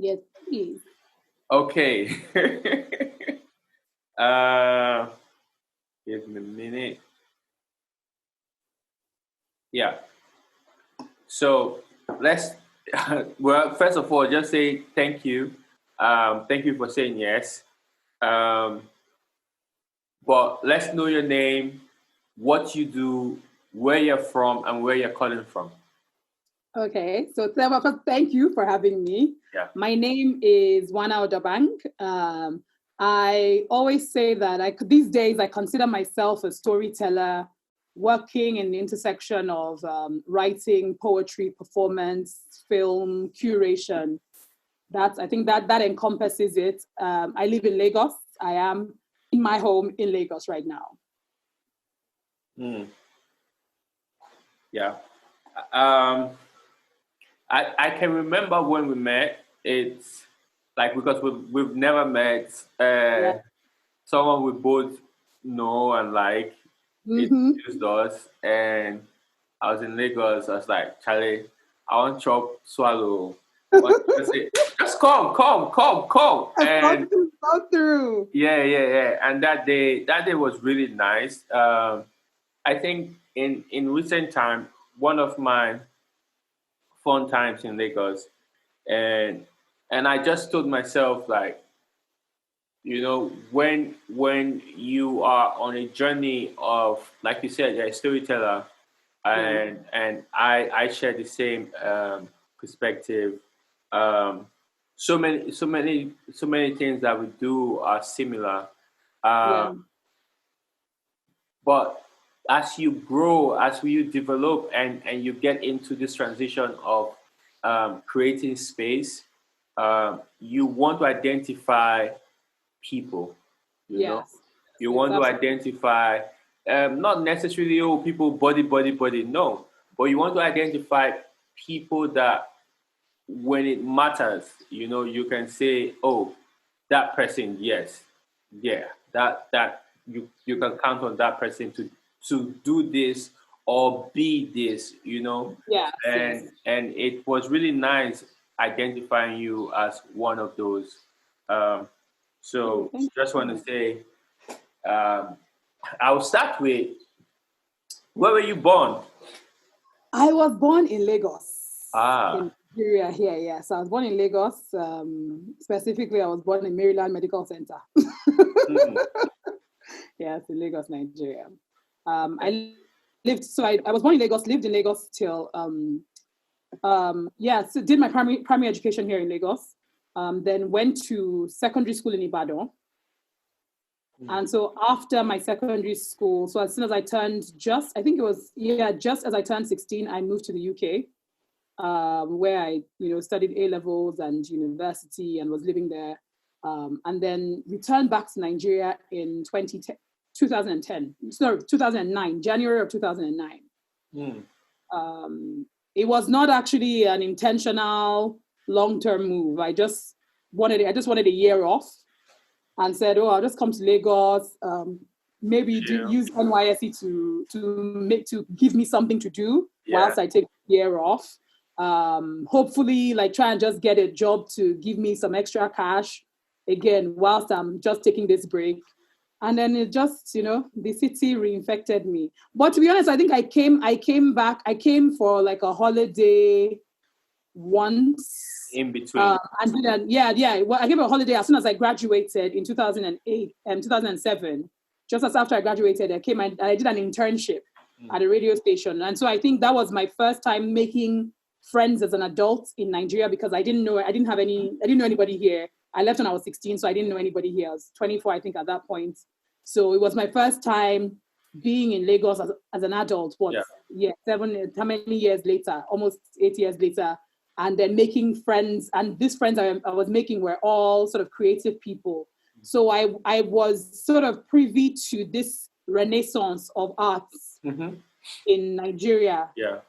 Yes, please. Okay. uh, Give me a minute. Yeah. So let's, well, first of all, just say thank you. Thank you for saying yes. Um, but let's know your name, what you do, where you're from, and where you're calling from. Okay, so Trevor, first, thank you for having me. Yeah. My name is Wana Udobang. I always say that these days I consider myself a storyteller working in the intersection of writing, poetry, performance, film, curation. I think that encompasses it. I live in Lagos. I am in my home in Lagos right now. Mm, yeah. Um, I can remember when we met. It's like because we've never met. Yeah. Someone we both know and like Mm-hmm. introduced us, and I was in Lagos. I was like, Charlie, I want chop swallow. I want to say, just come, I've and gone through. yeah. And that day was really nice. I think in recent time, one of my fun times in Lagos, and I just told myself like, when you are on a journey of, like you said, you're a storyteller, Yeah. and I share the same perspective. Um, so many things that we do are similar. Yeah. Um, but as you grow, as you develop, and you get into this transition of creating space, you want to identify people, you know. Yes. You It's want to absolutely. identify, not necessarily, oh, people, body, no, but you want to identify people that when it matters, you can say, oh, that person, yes, yeah, that you can count on that person to do this or be this, Yes. Yes. and it was really nice identifying you as one of those. Um, Oh, so thank just want to you. say, um, I'll start with, where were you born? I was born in Lagos, Ah, in Nigeria here. Yeah, so I was born in Lagos. Specifically, I was born in Maryland Medical Center. hmm, Yes, in Lagos, Nigeria. okay. I was born in Lagos, lived in Lagos till yeah, so did my primary education here in Lagos. Then went to secondary school in Ibadan. Hmm, And so after my secondary school, so as soon as I turned I think it was, yeah, just as I turned 16, I moved to the UK, where I, studied A levels and university and was living there. And then returned back to Nigeria in 2010, sorry, 2009, January of 2009. hmm, Um, it was not actually an intentional long-term move. I just wanted a year off and said, "Oh, I'll just come to Lagos. Maybe yeah, use NYSE to give me something to do yeah, whilst I take a year off. Hopefully, like try and just get a job to give me some extra cash again whilst I'm just taking this break." And then it just, the city reinfected me. But to be honest, I think I came back. I came for like a holiday once. in between. And then, yeah. Well, I gave a holiday as soon as I graduated in 2008 and 2007. Just as after I graduated, I came and I did an internship Hmm, at a radio station. And so I think that was my first time making friends as an adult in Nigeria because I didn't know anybody here. I left when I was 16, so I didn't know anybody here. I was 24, I think, at that point. So it was my first time being in Lagos as an adult. What, yeah. yeah, how many years later? Almost 8 years later, and then making friends. And these friends I was making were all sort of creative people. So I was sort of privy to this renaissance of arts Hmm. in Nigeria Yeah.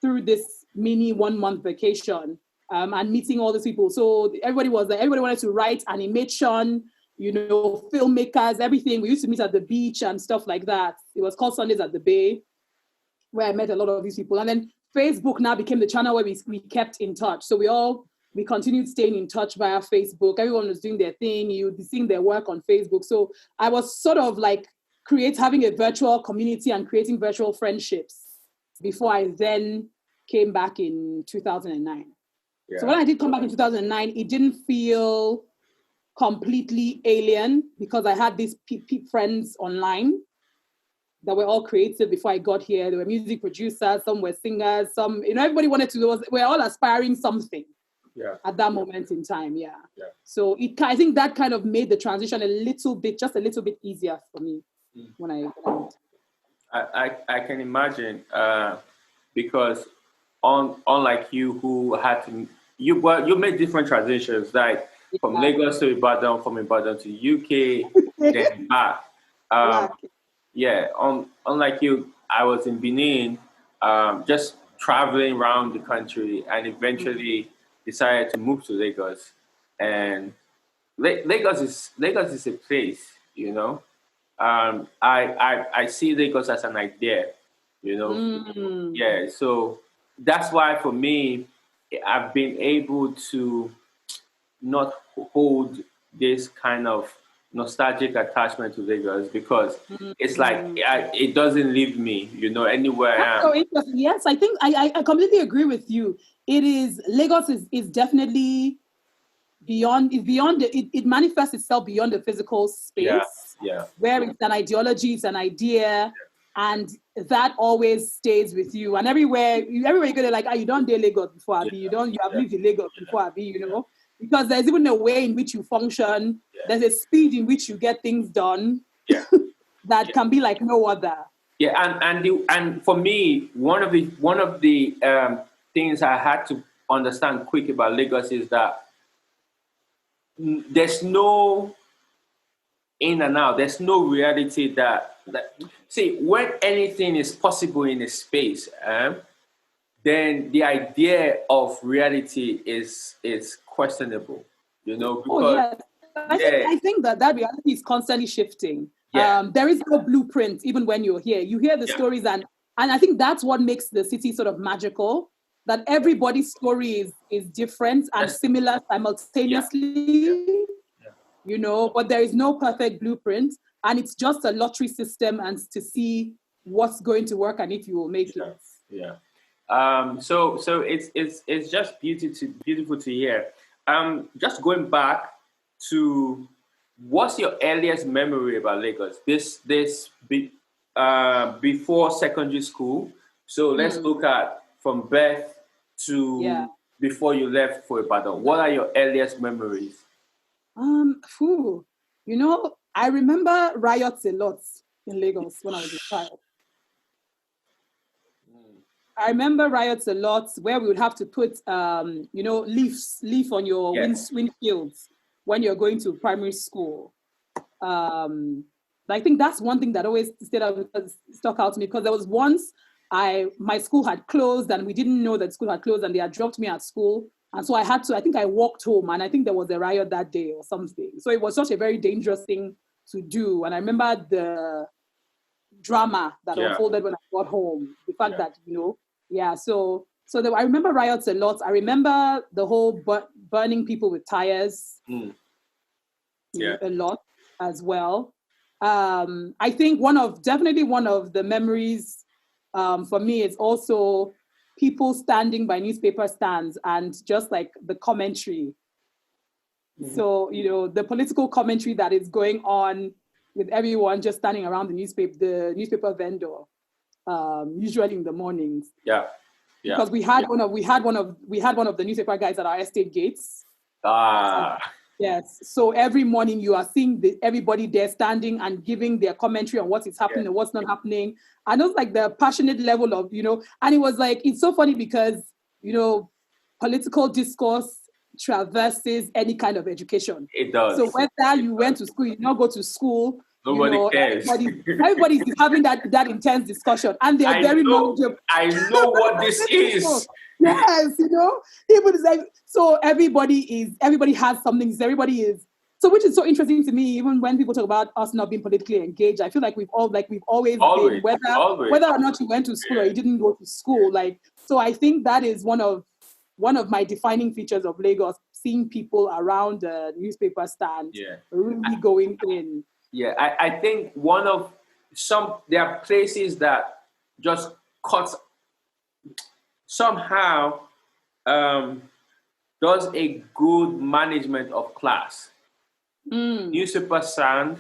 through this mini 1 month vacation and meeting all these people. So everybody wanted to write animation, filmmakers, everything. We used to meet at the beach and stuff like that. It was called Sundays at the Bay, where I met a lot of these people. And then Facebook now became the channel where we kept in touch. So we all we continued staying in touch via Facebook. Everyone was doing their thing. You'd be seeing their work on Facebook. So I was sort of like having a virtual community and creating virtual friendships before I then came back in 2009. Yeah. So when I did come back in 2009, it didn't feel completely alien because I had these friends online that were all creative before I got here. They were music producers, some were singers, some, everybody wanted to, we're all aspiring something at that moment in time. Yeah. So I think that kind of made the transition just a little bit easier for me when I can imagine because unlike you who had to, you made different transitions, like from Lagos to Ibadan, from Ibadan to UK, then back. Unlike you, I was in Benin, just traveling around the country, and eventually decided to move to Lagos. And Lagos is a place, I see Lagos as an idea, so that's why for me, I've been able to not hold this kind of nostalgic attachment to Lagos because it's like it doesn't leave me, anywhere I am. So interesting. Yes, I think I completely agree with you. Lagos is definitely beyond it manifests itself beyond the physical space. Where it's an ideology, it's an idea, and that always stays with you. And everywhere you go, they're like, you don't dare Lagos before Abi, you have lived in Lagos before Abi, because there's even a way in which you function. There's a speed in which you get things done that can be like no other. And for me, one of the things I had to understand quick about Lagos is that there's no in and out. There's no reality that see, when anything is possible in a space, then the idea of reality is questionable, because I think that reality is constantly shifting. There is no blueprint even when you're here. You hear the stories, and I think that's what makes the city sort of magical, that everybody's story is different and similar simultaneously, but there is no perfect blueprint, and it's just a lottery system and to see what's going to work and if you will make it. So it's just beautiful to hear. Just going back to, what's your earliest memory about Lagos? Before secondary school. So let's look at from birth to before you left for Ibadan. What are your earliest memories? I remember riots a lot in Lagos when I was a child. I remember riots a lot where we would have to put, leaf on your windshields when you're going to primary school. I think that's one thing that always stuck out to me, because there was once my school had closed and we didn't know that school had closed, and they had dropped me at school. And so I think I walked home, and I think there was a riot that day or something. So it was such a very dangerous thing to do. And I remember the drama that unfolded when I got home. The fact that, I remember riots a lot. I remember the whole burning people with tires a lot as well. I think definitely one of the memories for me is also people standing by newspaper stands and just like the commentary. So, the political commentary that is going on with everyone just standing around the newspaper vendor, usually in the mornings. Because we had one of the newspaper guys at our estate gates. Yes. So every morning you are seeing everybody there standing and giving their commentary on what is happening and what's not happening. And it was like the passionate level of, and it was like, it's so funny because, political discourse traverses any kind of education. It does. So whether you went to school, you did not go to school, nobody cares. Everybody's having that intense discussion, and they're very knowledgeable. I know what this is. Yes, people is like, so everybody has something. Everybody is so, which is so interesting to me. Even when people talk about us not being politically engaged, I feel like we've always been, whether or not you went to school or you didn't go to school. So I think that is one of one of my defining features of Lagos, seeing people around the newspaper stand really going in. Yeah, I think there are places that just cut somehow does a good management of class. Newspaper stand,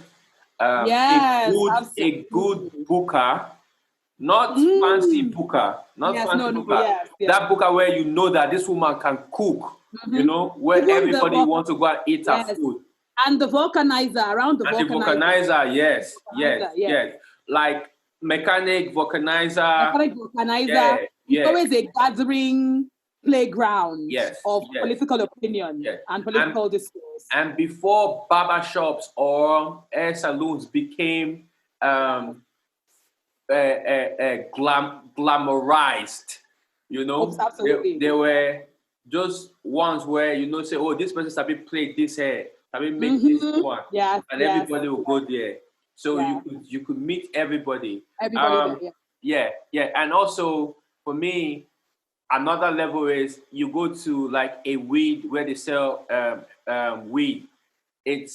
Yes, a good booker, not fancy booker, that booker where you know that this woman can cook, you know, where even everybody wants to go and eat her food. And the vulcanizer, around the vulcanizer. Yes. Like mechanic vulcanizer. It's always a gathering playground of political opinion and political discourse. And before barber shops or hair salons became glamorized, you know, they were just ones where, you know, say, oh, this person sabi play this hair, sabi make this one, and everybody will go there. So you could meet everybody. And also for me, another level is you go to like a weed where they sell weed. It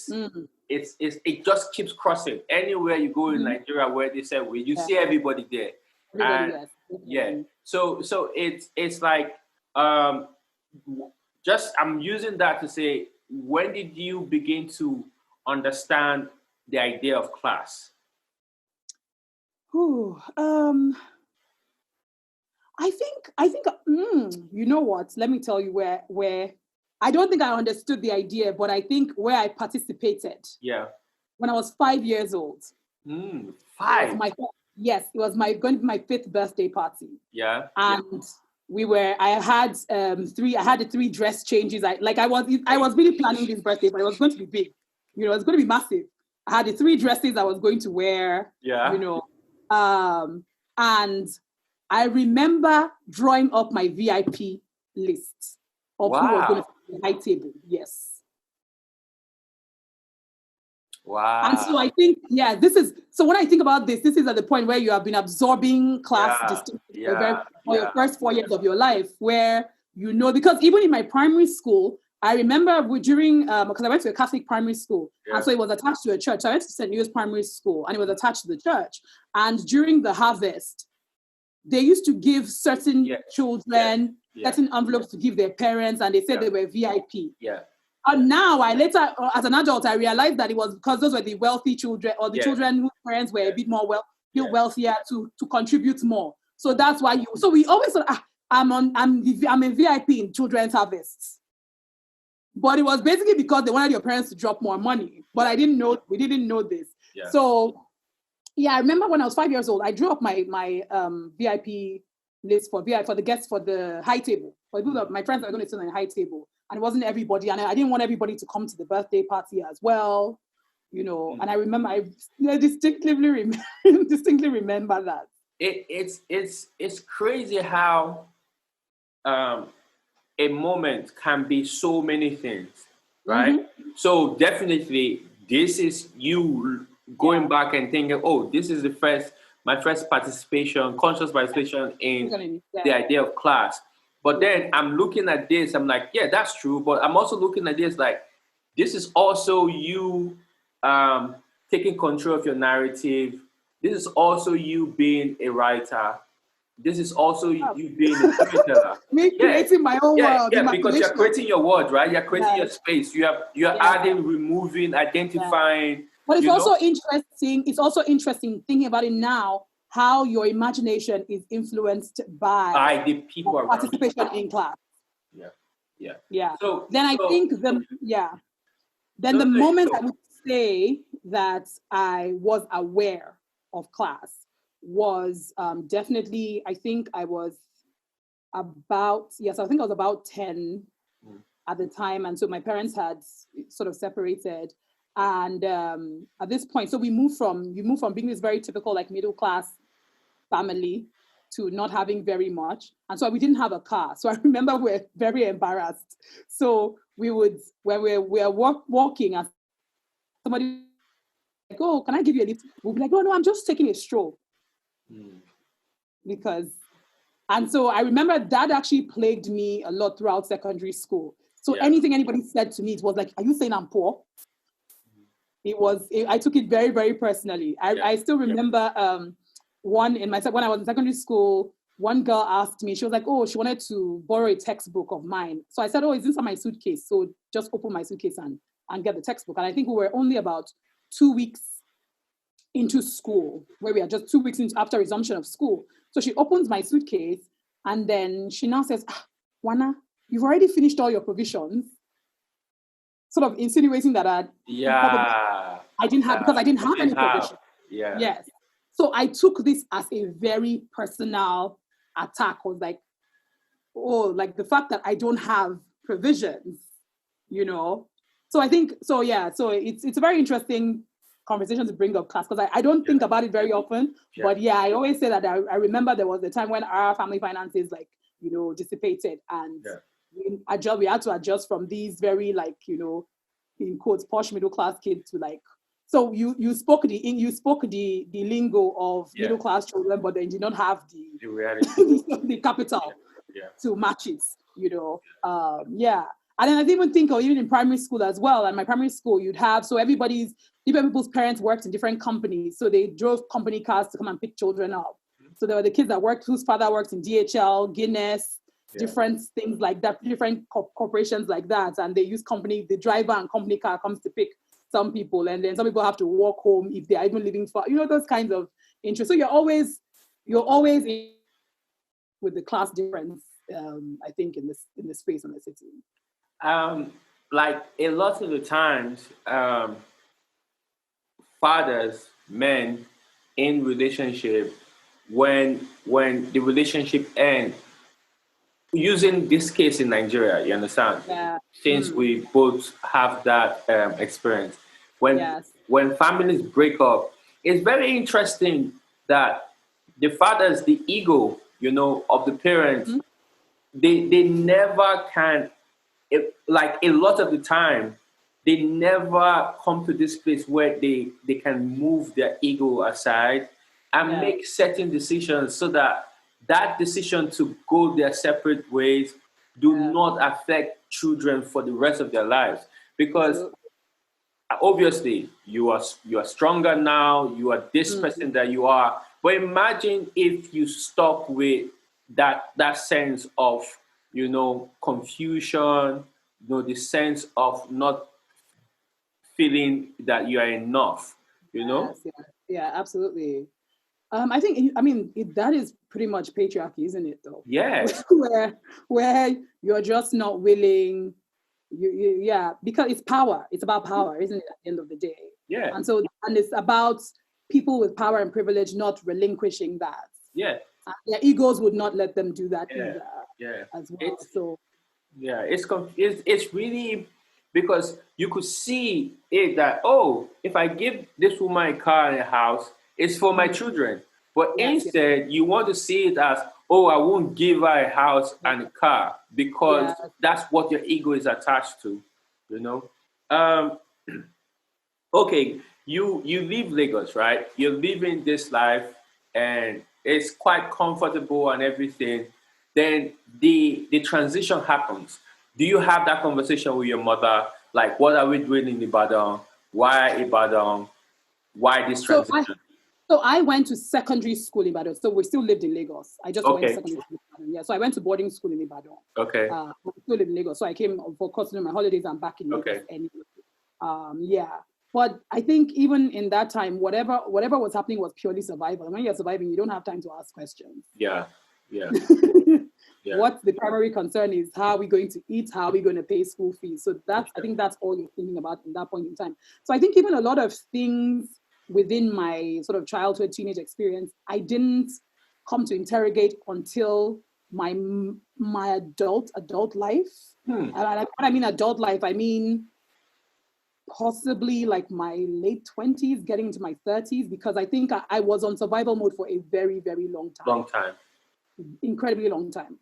just keeps crossing. Anywhere you go in Nigeria where they sell weed, you see everybody there. So it's like just I'm using that to say, when did you begin to understand the idea of class? I think you know what? Let me tell you where I don't think I understood the idea, but I think where I participated. Yeah. When I was 5 years old. 5. It was going to be my 5th birthday party. Yeah. And I had the 3 dress changes. I was really planning this birthday, but it was going to be big. You know, it was going to be massive. I had the 3 dresses I was going to wear. Yeah. You know, and I remember drawing up my VIP list of who was going to be at the high table. Yes. Wow. And so I think, so when I think about this is at the point where you have been absorbing class distinctly for your first 4 years of your life, where, you know, because even in my primary school, I remember during, because I went to a Catholic primary school, and so it was attached to a church. So I went to St. Louis Primary School, and it was attached to the church. And during the harvest, they used to give certain children certain envelopes to give their parents, and they said they were VIP. Yeah. And now, as an adult, I realized that it was because those were the wealthy children, or the children whose parents were a bit more wealthier to contribute more. So that's why so we always thought, I'm a VIP in children's harvests. But it was basically because they wanted your parents to drop more money. But we didn't know this. Yeah. So I remember when I was 5 years old, I drew up my VIP list for the guests for the high table. For people my friends that were going to sit on the high table. And it wasn't everybody. And I didn't want everybody to come to the birthday party as well. You know, and I remember, I distinctly remember that. It's crazy how a moment can be so many things, right? So definitely this is you going back and thinking, oh, this is my first participation, conscious participation in the idea of class. But then I'm looking at this, I'm like, yeah, that's true. But I'm also looking at this like, this is also you taking control of your narrative. This is also you being a writer. This is also you being a storyteller. Me creating my own world. Yeah, because you're creating your world, right? You're creating your space. You're adding, removing, identifying. But it's also interesting. It's also interesting thinking about it now, how your imagination is influenced by the people around participation in class. Yeah. So then I think then the moment I would say that I was aware of class was definitely, I think I was about 10 at the time. And so my parents had sort of separated. And at this point, so you move from being this very typical like middle class family to not having very much. And so we didn't have a car. So I remember we were very embarrassed. So we would, when we were walking, and somebody like, oh, can I give you a lift? We'll be like, oh no, I'm just taking a stroll. Because And so I remember that actually plagued me a lot throughout secondary school. So anything anybody said to me, it was like, are you saying I'm poor? I took it very, very personally. I still remember when I was in secondary school, one girl asked me, she was like, oh, she wanted to borrow a textbook of mine. So I said, oh, it's inside my suitcase. So just open my suitcase and get the textbook. And I think we were only about 2 weeks into school, where we are just 2 weeks after resumption of school. So she opens my suitcase and then she now says, Wana, you've already finished all your provisions. Sort of insinuating that I didn't have any provision. Yeah. Yes. So I took this as a very personal attack. I was like, oh, like the fact that I don't have provisions, you know? So I think, so it's a very interesting conversation to bring up class, because I don't think about it very often, but I always say that I remember there was a time when our family finances, like, you know, dissipated, and we had to adjust from these very, like, you know, in quotes, posh middle class kids to like, so you spoke the lingo of middle class children, but then you don't have the reality, the capital to match it, you know. And then I even think, or even in primary school as well. And my primary school, you'd have, so different people's parents worked in different companies, so they drove company cars to come and pick children up. So there were the kids that worked, whose father worked in DHL, Guinness, different things like that, different corporations like that, and they use the driver and company car comes to pick some people, and then some people have to walk home if they are even living far, you know, those kinds of interests. So you're always with the class difference, I think, in the space on the city. Like a lot of the times, fathers, men in relationship, when the relationship ends, using this case in Nigeria, you understand? Since we both have that experience, when families break up, it's very interesting that the fathers, the ego, you know, of the parents, they never can. Like a lot of the time, they never come to this place where they can move their ego aside and make certain decisions, so that decision to go their separate ways do not affect children for the rest of their lives. Because obviously you are stronger now, you are this person that you are. But imagine if you stuck with that sense of, you know, confusion, you know, the sense of not feeling that you are enough, you know? Yeah, absolutely. That is pretty much patriarchy, isn't it, though? Yeah. where you're just not willing, because it's power. It's about power, isn't it, at the end of the day? Yeah. And it's about people with power and privilege not relinquishing that. Yeah. Their egos would not let them do that either. Yeah. As well. It's really, because you could see it that, oh, if I give this woman a car and a house, it's for my children. But instead, you want to see it as, oh, I won't give her a house and a car, because that's what your ego is attached to, you know? Okay, you leave Lagos, right? You're living this life and it's quite comfortable and everything. Then the transition happens. Do you have that conversation with your mother? Like, what are we doing in Ibadan? Why Ibadan? Why this transition? So I went to secondary school in Ibadan. So we still lived in Lagos. I just went to secondary school in Ibadan. Yeah, so I went to boarding school in Ibadan. Okay. We still live in Lagos. So I came for custody my holidays and back in Lagos anyway. But I think even in that time, whatever was happening was purely survival. And when you're surviving, you don't have time to ask questions. Yeah. What the primary concern is, how are we going to eat? How are we going to pay school fees? So I think that's all you're thinking about in that point in time. So I think even a lot of things within my sort of childhood, teenage experience, I didn't come to interrogate until my adult life. And when I mean adult life, I mean possibly like my late 20s, getting into my 30s, because I think I was on survival mode for a very, very long time. Incredibly long time.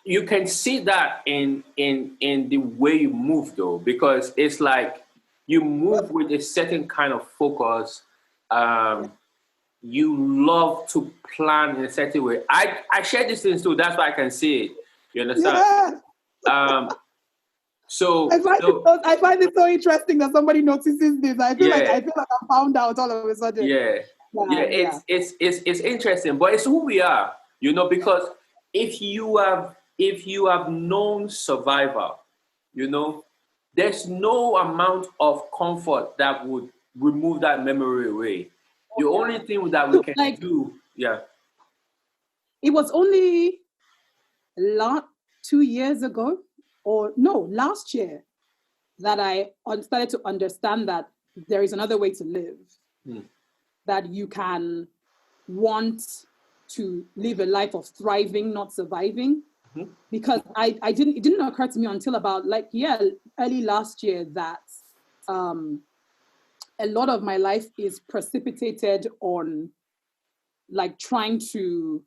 You can see that in the way you move, though, because it's like you move with a certain kind of focus. you love to plan in a certain way. I share these things too. That's why I can see it. You understand? Yeah. So I find it so interesting that somebody notices this. I feel yeah. like I found out all of a sudden. Yeah. It's interesting, but it's who we are, you know, because if you have known survivor, you know, there's no amount of comfort that would remove that memory away. The only thing that we can do, it was only 2 years ago, or no, last year, that I started to understand that there is another way to live, that you can want to live a life of thriving, not surviving. Because it didn't occur to me until about early last year that a lot of my life is precipitated on like trying to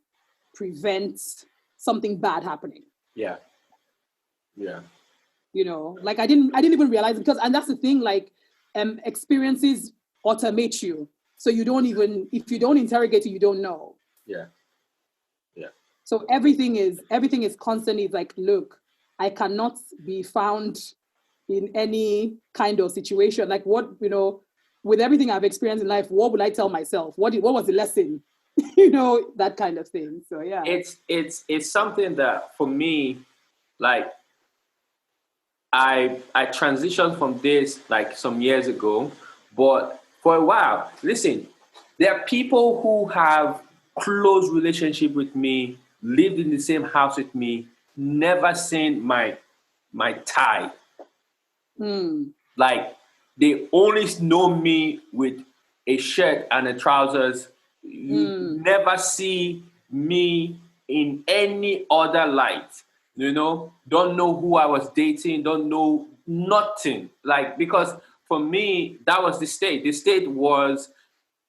prevent something bad happening. Yeah. You know, like I didn't even realize it, and that's the thing, like experiences automate you. So you don't even, if you don't interrogate it, you don't know. Yeah. So everything is constantly like, look, I cannot be found in any kind of situation. Like what, you know, with everything I've experienced in life, what would I tell myself? What was the lesson? You know, that kind of thing. So yeah. It's something that for me, like I transitioned from this like some years ago, but for a while, listen, there are people who have close relationship with me, lived in the same house with me, never seen my tie. Like they only know me with a shirt and a trousers. You never see me in any other light. You know, don't know who I was dating, don't know nothing. Like, because for me, that was the state. The state was,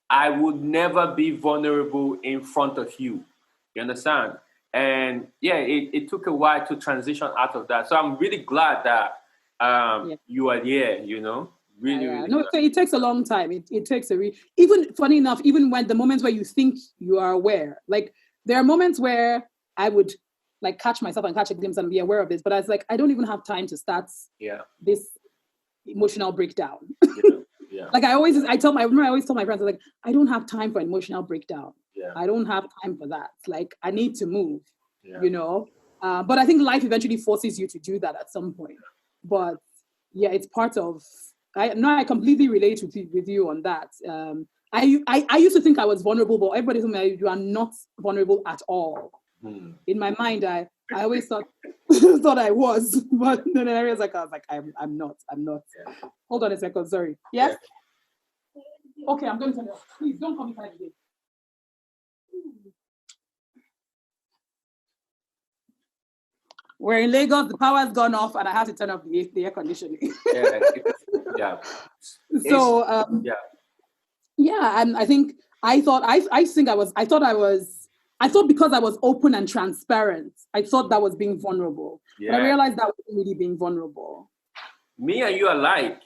I would never be vulnerable in front of you. You understand? And yeah, it took a while to transition out of that. So I'm really glad that you are here, you know? Really, really. No, it takes a long time. It takes even funny enough, even when the moments where you think you are aware, like there are moments where I would like catch myself and catch a glimpse and be aware of this, but I was like, I don't even have time to start this emotional breakdown. Like I always tell my friends, like, I don't have time for an emotional breakdown. I don't have time for that. Like I need to move, you know? But I think life eventually forces you to do that at some point. But yeah, it's part of, I completely relate with you on that. I used to think I was vulnerable, but everybody told me you are not vulnerable at all. In my mind, I always thought I was, but in areas like I was like, I'm not. Hold on a second, sorry. Yes? Okay, I'm going to turn it off. Please don't come inside again. We're in Lagos, the power's gone off, and I have to turn off the air conditioning. So and I think I thought because I was open and transparent, I thought that was being vulnerable. But I realized that wasn't really being vulnerable. Me and you are like.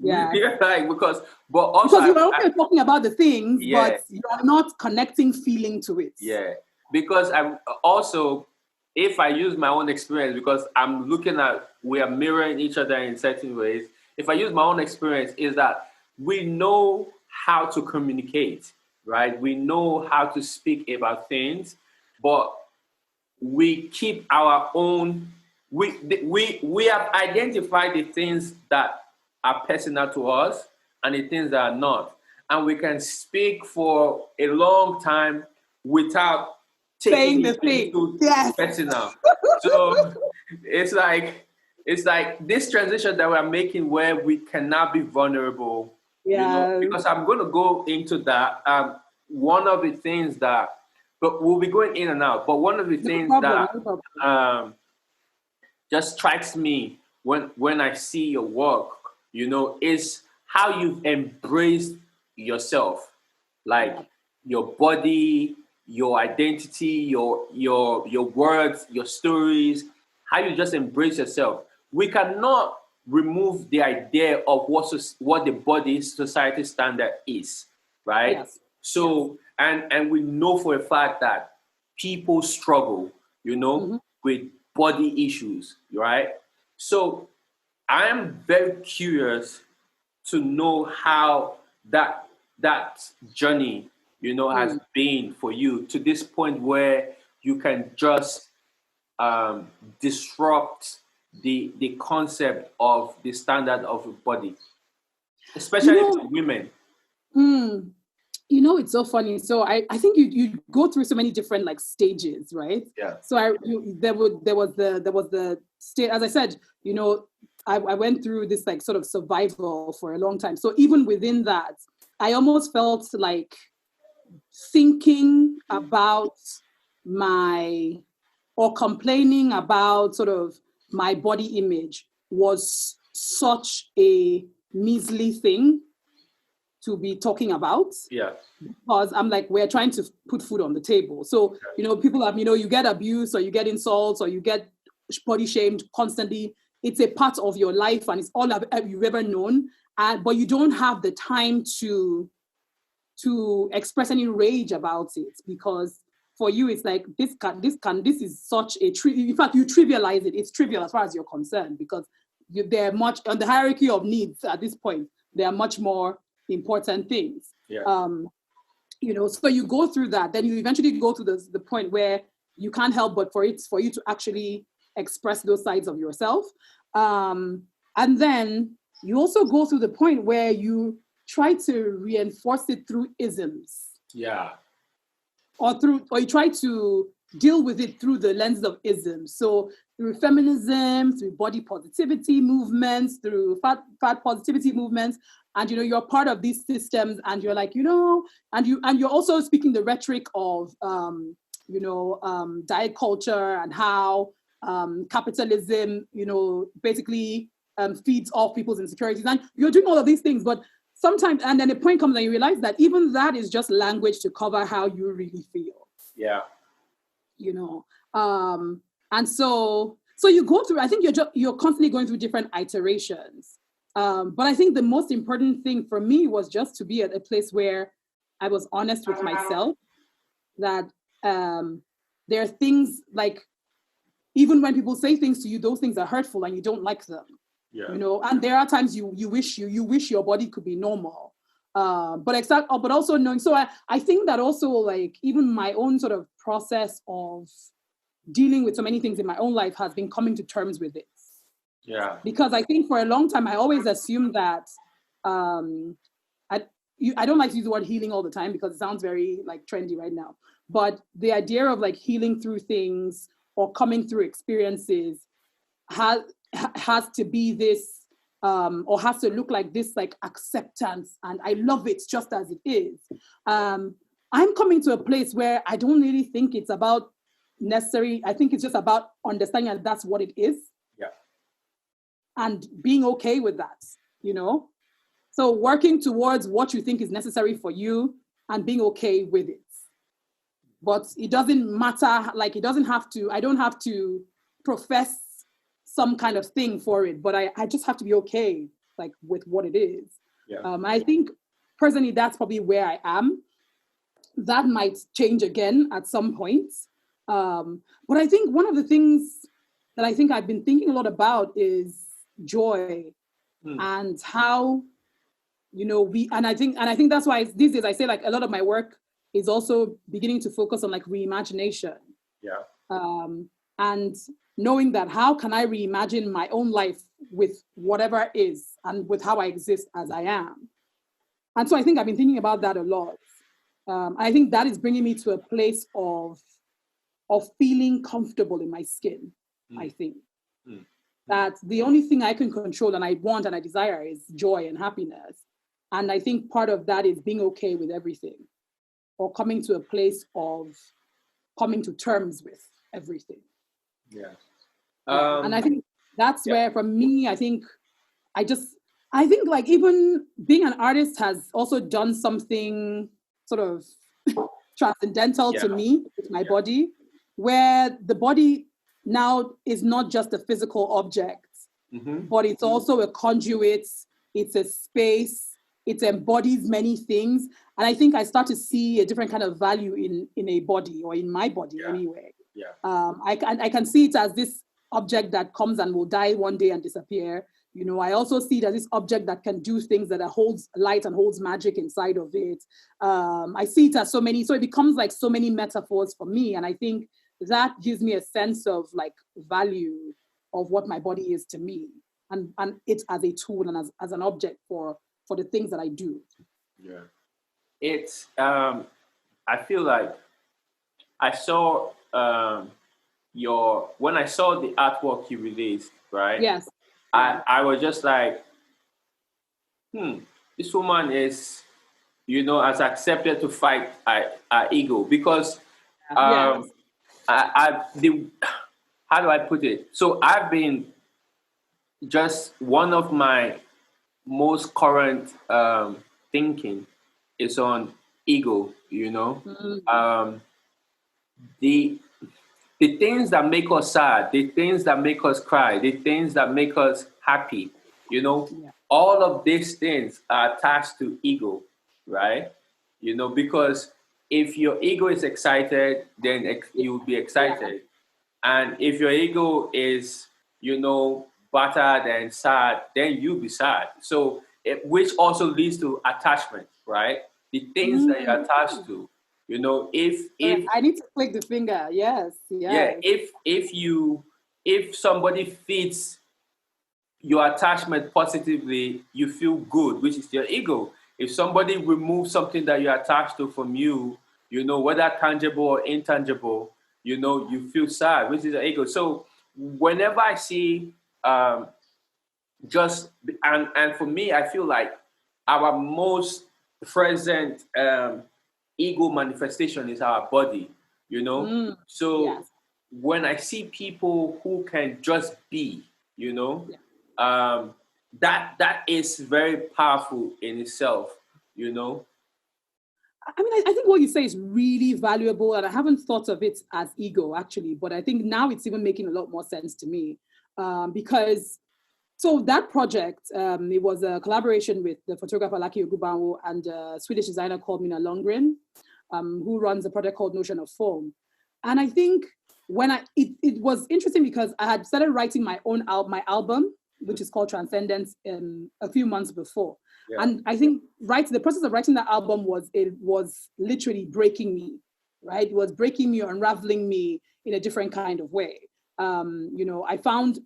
Yeah. We are like, because you're okay talking about the things, but you're not connecting feeling to it. Yeah. Because I'm also, if I use my own experience, because I'm looking at, we are mirroring each other in certain ways. If I use my own experience, is that we know how to communicate, right? We know how to speak about things, but we keep our own, we have identified the things that are personal to us and the things that are not. And we can speak for a long time without taking the thing personal. So it's like this transition that we're making where we cannot be vulnerable. You know, because I'm going to go into that. One of the things that, but we'll be going in and out. But one of the things that just strikes me when I see your work, you know, is how you've embraced yourself, like your body, your identity, your words, your stories, how you just embrace yourself. We cannot remove the idea of what the body society standard is, right? So and we know for a fact that people struggle, with body issues, right? So I am very curious to know how that journey, has been for you to this point where you can just disrupt the concept of the standard of a body, especially for women. It's so funny. So I think you go through so many different like stages, right? Yeah. So there was the state, as I said, I went through this like sort of survival for a long time. So even within that, I almost felt like thinking about or complaining about sort of my body image was such a measly thing to be talking about. Yeah. Because I'm like, we're trying to put food on the table. So, people have, you get abused or you get insults or you get body shamed constantly. It's a part of your life and it's all you've ever known. But you don't have the time to express any rage about it, because for you, it's like, this is such a, in fact, you trivialize it. It's trivial as far as you're concerned, because they're much on the hierarchy of needs at this point. There are much more important things. Yeah. So you go through that, then you eventually go to the point where you can't help but for you to actually express those sides of yourself. And then you also go through the point where you try to reinforce it through isms. Yeah. Or you try to deal with it through the lens of isms. So through feminism, through body positivity movements, through fat positivity movements, and you're part of these systems, and you're like, and you're also speaking the rhetoric of diet culture and how capitalism, basically feeds off people's insecurities, and you're doing all of these things, but sometimes, and then a point comes and you realize that even that is just language to cover how you really feel. Yeah. And so you go through, I think you're constantly going through different iterations. But I think the most important thing for me was just to be at a place where I was honest with myself, that there are things like, even when people say things to you, those things are hurtful and you don't like them. Yeah. And there are times you wish your body could be normal. But also knowing, so I think that also, like, even my own sort of process of dealing with so many things in my own life has been coming to terms with it. Yeah. Because I think for a long time I always assumed that I don't like to use the word healing all the time because it sounds very like trendy right now. But the idea of like healing through things or coming through experiences has to be this or has to look like this, like acceptance, and I love it just as it is. I'm coming to a place where I don't really think it's about necessary. I think it's just about understanding that that's what it is. Yeah. And being okay with that, So working towards what you think is necessary for you and being okay with it. But it doesn't matter, like I don't have to profess some kind of thing for it, but I just have to be okay, like, with what it is. Yeah. I think personally that's probably where I am. That might change again at some point. But I think one of the things that I think I've been thinking a lot about is joy and how, I think that's why these days I say, like, a lot of my work is also beginning to focus on like reimagination. Yeah. And knowing that how can I reimagine my own life with whatever is and with how I exist as I am. And so I think I've been thinking about that a lot. I think that is bringing me to a place of feeling comfortable in my skin, I think. That the only thing I can control and I want and I desire is joy and happiness. And I think part of that is being okay with everything, or coming to a place of coming to terms with everything. Yeah. And I think that's where, for me, I think like even being an artist has also done something sort of transcendental to me with my body, where the body now is not just a physical object, but it's also a conduit, it's a space, it embodies many things. And I think I start to see a different kind of value in a body, or in my body anyway. Yeah. I can see it as this object that comes and will die one day and disappear. You know, I also see it as this object that can do things, that holds light and holds magic inside of it. I see it as so it becomes like so many metaphors for me. And I think that gives me a sense of like value of what my body is to me, and it as a tool and as an object for the things that I do. Yeah. It's, I feel like I saw when I saw the artwork you released, right? Yes. I was just like, this woman is, you know, has accepted to fight our ego, because how do I put it? So I've been, just one of my most current thinking is on ego, you know. The things that make us sad, the things that make us cry, the things that make us happy, you know, all of these things are attached to ego, right? You know, because if your ego is excited, then you'll be excited. And if your ego is, you know, battered and sad, then you'll be sad. So, which also leads to attachment, right? The things that you're attached to. You know, if I need to click the finger, yes. Yeah, if somebody feeds your attachment positively, you feel good, which is your ego. If somebody removes something that you're attached to from you, you know, whether tangible or intangible, you know, you feel sad, which is your ego. So whenever I see and for me, I feel like our most present ego manifestation is our body, you know. When I see people who can just be, you know, that is very powerful in itself, you know. I mean, I think what you say is really valuable, and I haven't thought of it as ego actually, but I think now it's even making a lot more sense to me, because so that project, it was a collaboration with the photographer Okhiogbe and a Swedish designer called Mina Lundgren, who runs a project called Notion of Form. And I think it was interesting because I had started writing my album, which is called Transcendence, a few months before. Yeah. And I think the process of writing that album was literally breaking me, right? It was breaking me, unraveling me in a different kind of way. You know, I found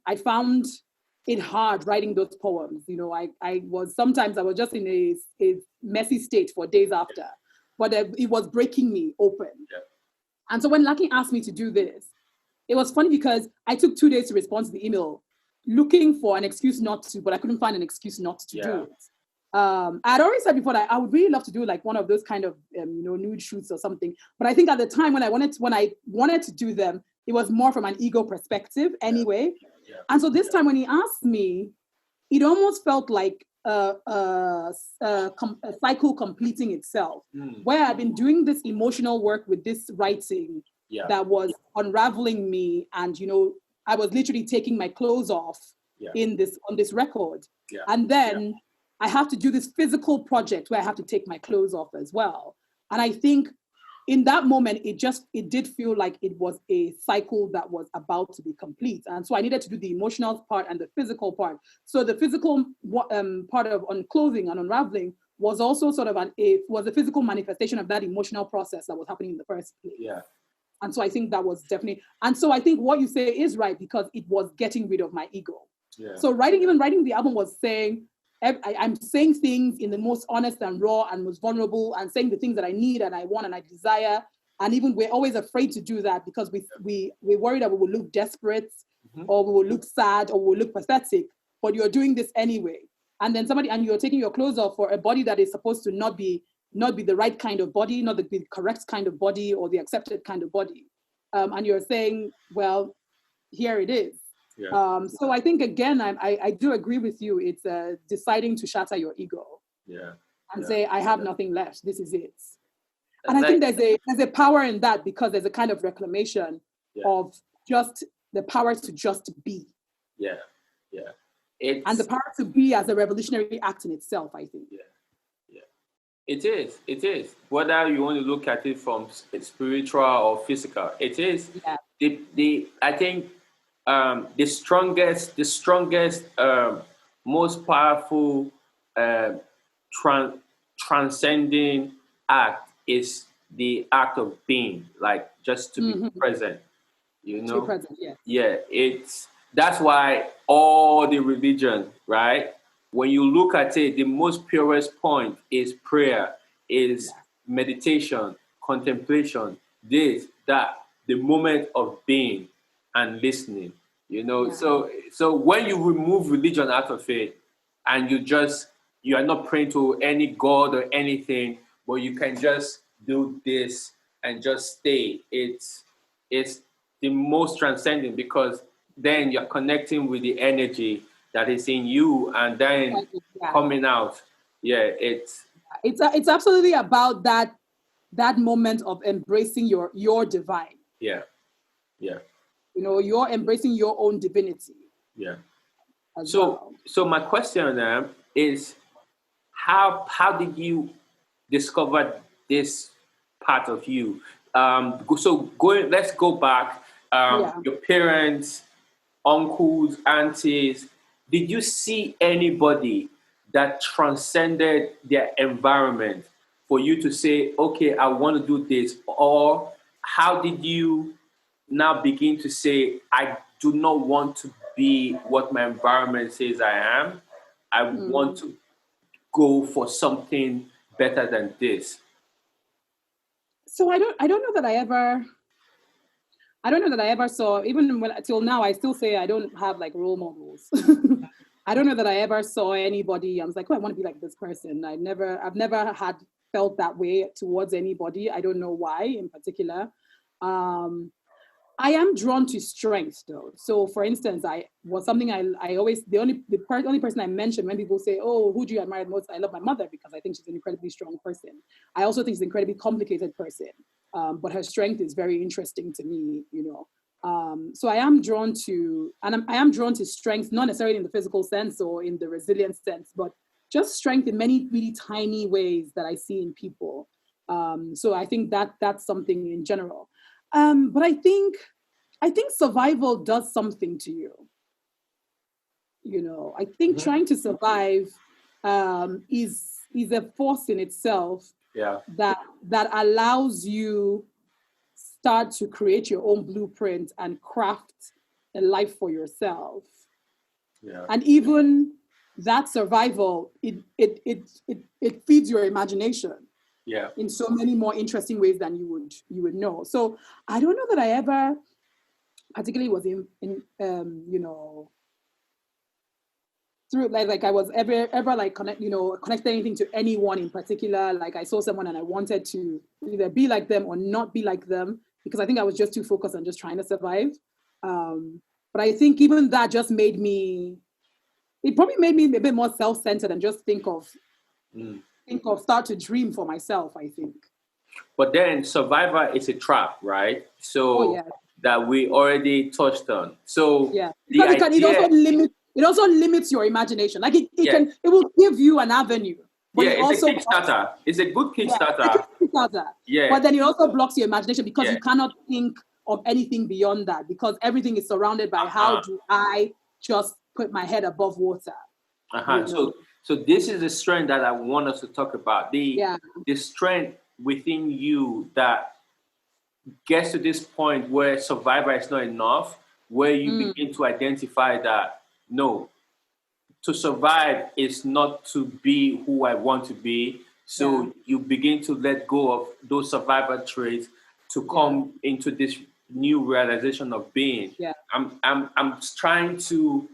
it hard writing those poems. You know, I was just in a messy state for days after, but it was breaking me open. Yeah. And so when Lucky asked me to do this, it was funny because I took 2 days to respond to the email, looking for an excuse not to, but I couldn't find an excuse not to do it. I'd already said before that I would really love to do like one of those kind of you know, nude shoots or something. But I think at the time when I wanted to do them, it was more from an ego perspective anyway. Yeah. And so this time when he asked me, it almost felt like a cycle completing itself, where I've been doing this emotional work with this writing that was unraveling me, and you know, I was literally taking my clothes off on this record, and then I have to do this physical project where I have to take my clothes off as well. And I think in that moment, it did feel like it was a cycle that was about to be complete. And so I needed to do the emotional part and the physical part. So the physical part of unclothing and unraveling was also sort of was a physical manifestation of that emotional process that was happening in the first place. Yeah. And so I think that was definitely, and so I think what you say is right, because it was getting rid of my ego. Yeah. So writing the album was saying, I'm saying things in the most honest and raw and most vulnerable, and saying the things that I need and I want and I desire. And even we're always afraid to do that because we worry that we will look desperate, or we will look sad, or we will look pathetic. But you're doing this anyway. And then you're taking your clothes off for a body that is supposed to not be the right kind of body, not the correct kind of body or the accepted kind of body. And you're saying, well, here it is. Yeah. So I think, again, I do agree with you. It's deciding to shatter your ego and say, I have nothing left. This is it. And I think there's a power in that, because there's a kind of reclamation of just the power to just be. Yeah, yeah. And the power to be as a revolutionary act in itself, I think. Yeah. It is. It is. Whether you want to look at it from spiritual or physical, it is. Yeah. The I think the strongest, most powerful, uh, tran- transcending act is the act of being, like just to be Mm-hmm. present. To be present, yes. Yeah, that's why all the religion, right? When you look at it, the most purest point is prayer, is Yeah. meditation, contemplation, this, that, the moment of being and listening. Yeah. So when you remove religion out of it, and you are not praying to any god or anything, but you can just do this and just stay. It's the most transcending, because then you're connecting with the energy that is in you and then Yeah. coming out. Yeah, It's absolutely about that moment of embracing your divine. yeah, yeah, You're embracing your own divinity yeah. as So well. so my question is, how did you discover this part of you? Let's go back. Yeah. Your parents, uncles, aunties, did you see anybody that transcended their environment for you to say, okay, I want to do this? Or how did you now begin to say, I do not want to be what my environment says I am? I want to go for something better than this. So I don't know that I ever saw, even till now, I still say I don't have like role models. I don't know that I ever saw anybody. I was like, oh, I want to be like this person. I've never had felt that way towards anybody. I don't know why in particular. Um, I am drawn to strength though. So for instance, I always, only person I mention when people say, oh, who do you admire most? I love my mother because I think she's an incredibly strong person. I also think she's an incredibly complicated person. But her strength is very interesting to me. So I am drawn to, I am drawn to strength, not necessarily in the physical sense or in the resilience sense, but just strength in many really tiny ways that I see in people. So I think that's something in general. But I think survival does something to you. I think trying to survive is a force in itself Yeah. that allows you start to create your own blueprint and craft a life for yourself. Yeah. And even that survival, it feeds your imagination. Yeah. In so many more interesting ways than you would know. So I don't know that I ever particularly was in through like I was ever like connect anything to anyone in particular. Like I saw someone and I wanted to either be like them or not be like them, because I think I was just too focused on just trying to survive. But I think even that just it probably made me a bit more self-centered and just think of start to dream for myself, I think. But then Survivor is a trap, right? Oh So yeah. that we already touched on. So Yeah, the because idea, it also limits your imagination. Like yeah, it will give you an avenue, but yeah, it it's a also Kickstarter. It's a good it's Kickstarter. a Kickstarter. Yeah, But then it also blocks your imagination because yeah. you cannot think of anything beyond that, because everything is surrounded by how Uh-huh. do I just put my head above water, Uh-huh. So this is the strength that I want us to talk about. Yeah. The strength within you that gets to this point where Survivor is not enough, where you begin to identify that no, to survive is not to be who I want to be. So Yeah. you begin to let go of those survivor traits to Yeah. come into this new realization of being. Yeah. I'm trying to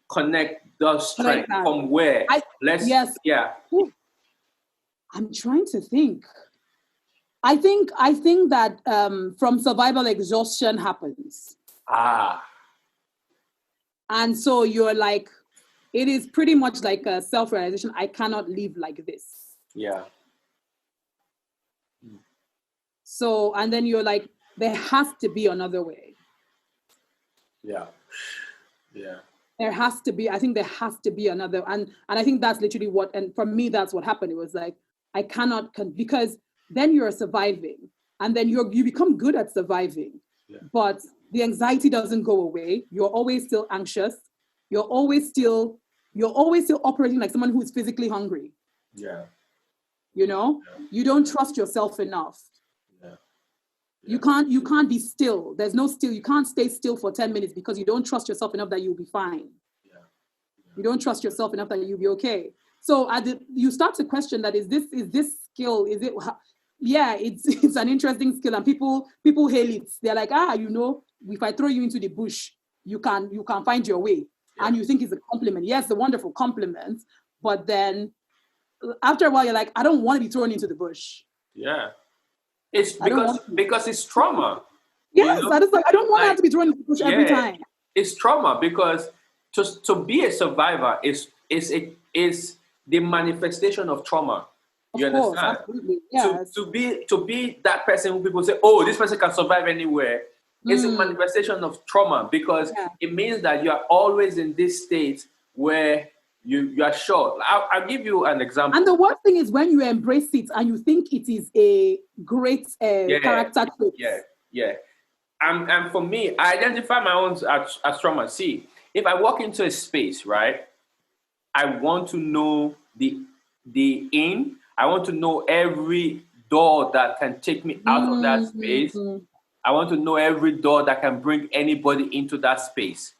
connect the Like strength that. from where. Yes. Yeah. Ooh, I'm trying to think. I think that from survival exhaustion happens. Ah, And so you're like, it is pretty much like a self-realization. I cannot live like this. yeah. So, and then you're like, there has to be another way. Yeah. Yeah. I think there has to be another. And I think that's literally and for me, that's what happened. It was like, I cannot, because then you're surviving, and then you become good at surviving. Yeah. But the anxiety doesn't go away. You're always still anxious. You're always still operating like someone who is physically hungry. Yeah. You know, you don't trust yourself enough. Yeah. You can't be still. There's no still. You can't stay still for 10 minutes because you don't trust yourself enough that you'll be fine. Yeah. You don't trust yourself enough that you'll be okay. So you start to question that is this skill, it's an interesting skill, and people hail it. They're like, if I throw you into the bush, you can find your way. Yeah. And you think it's a compliment. Yes, a wonderful compliment, but then after a while you're like, I don't want to be thrown into the bush. Yeah. It's because it's trauma. Yes, you know? I don't want to have to be thrown into the bush every time. It's trauma because to be a survivor is the manifestation of trauma. You understand? Absolutely. Yes. To be that person who people say, oh, this person can survive anywhere. It's a manifestation of trauma because it means that you are always in this state where you are sure. I'll give you an example. And the worst thing is when you embrace it and you think it is a great character trait. Yeah. And for me, I identify my own as trauma. See, if I walk into a space, right, I want to know the in. I want to know every door that can take me out of that space. I want to know every door that can bring anybody into that space,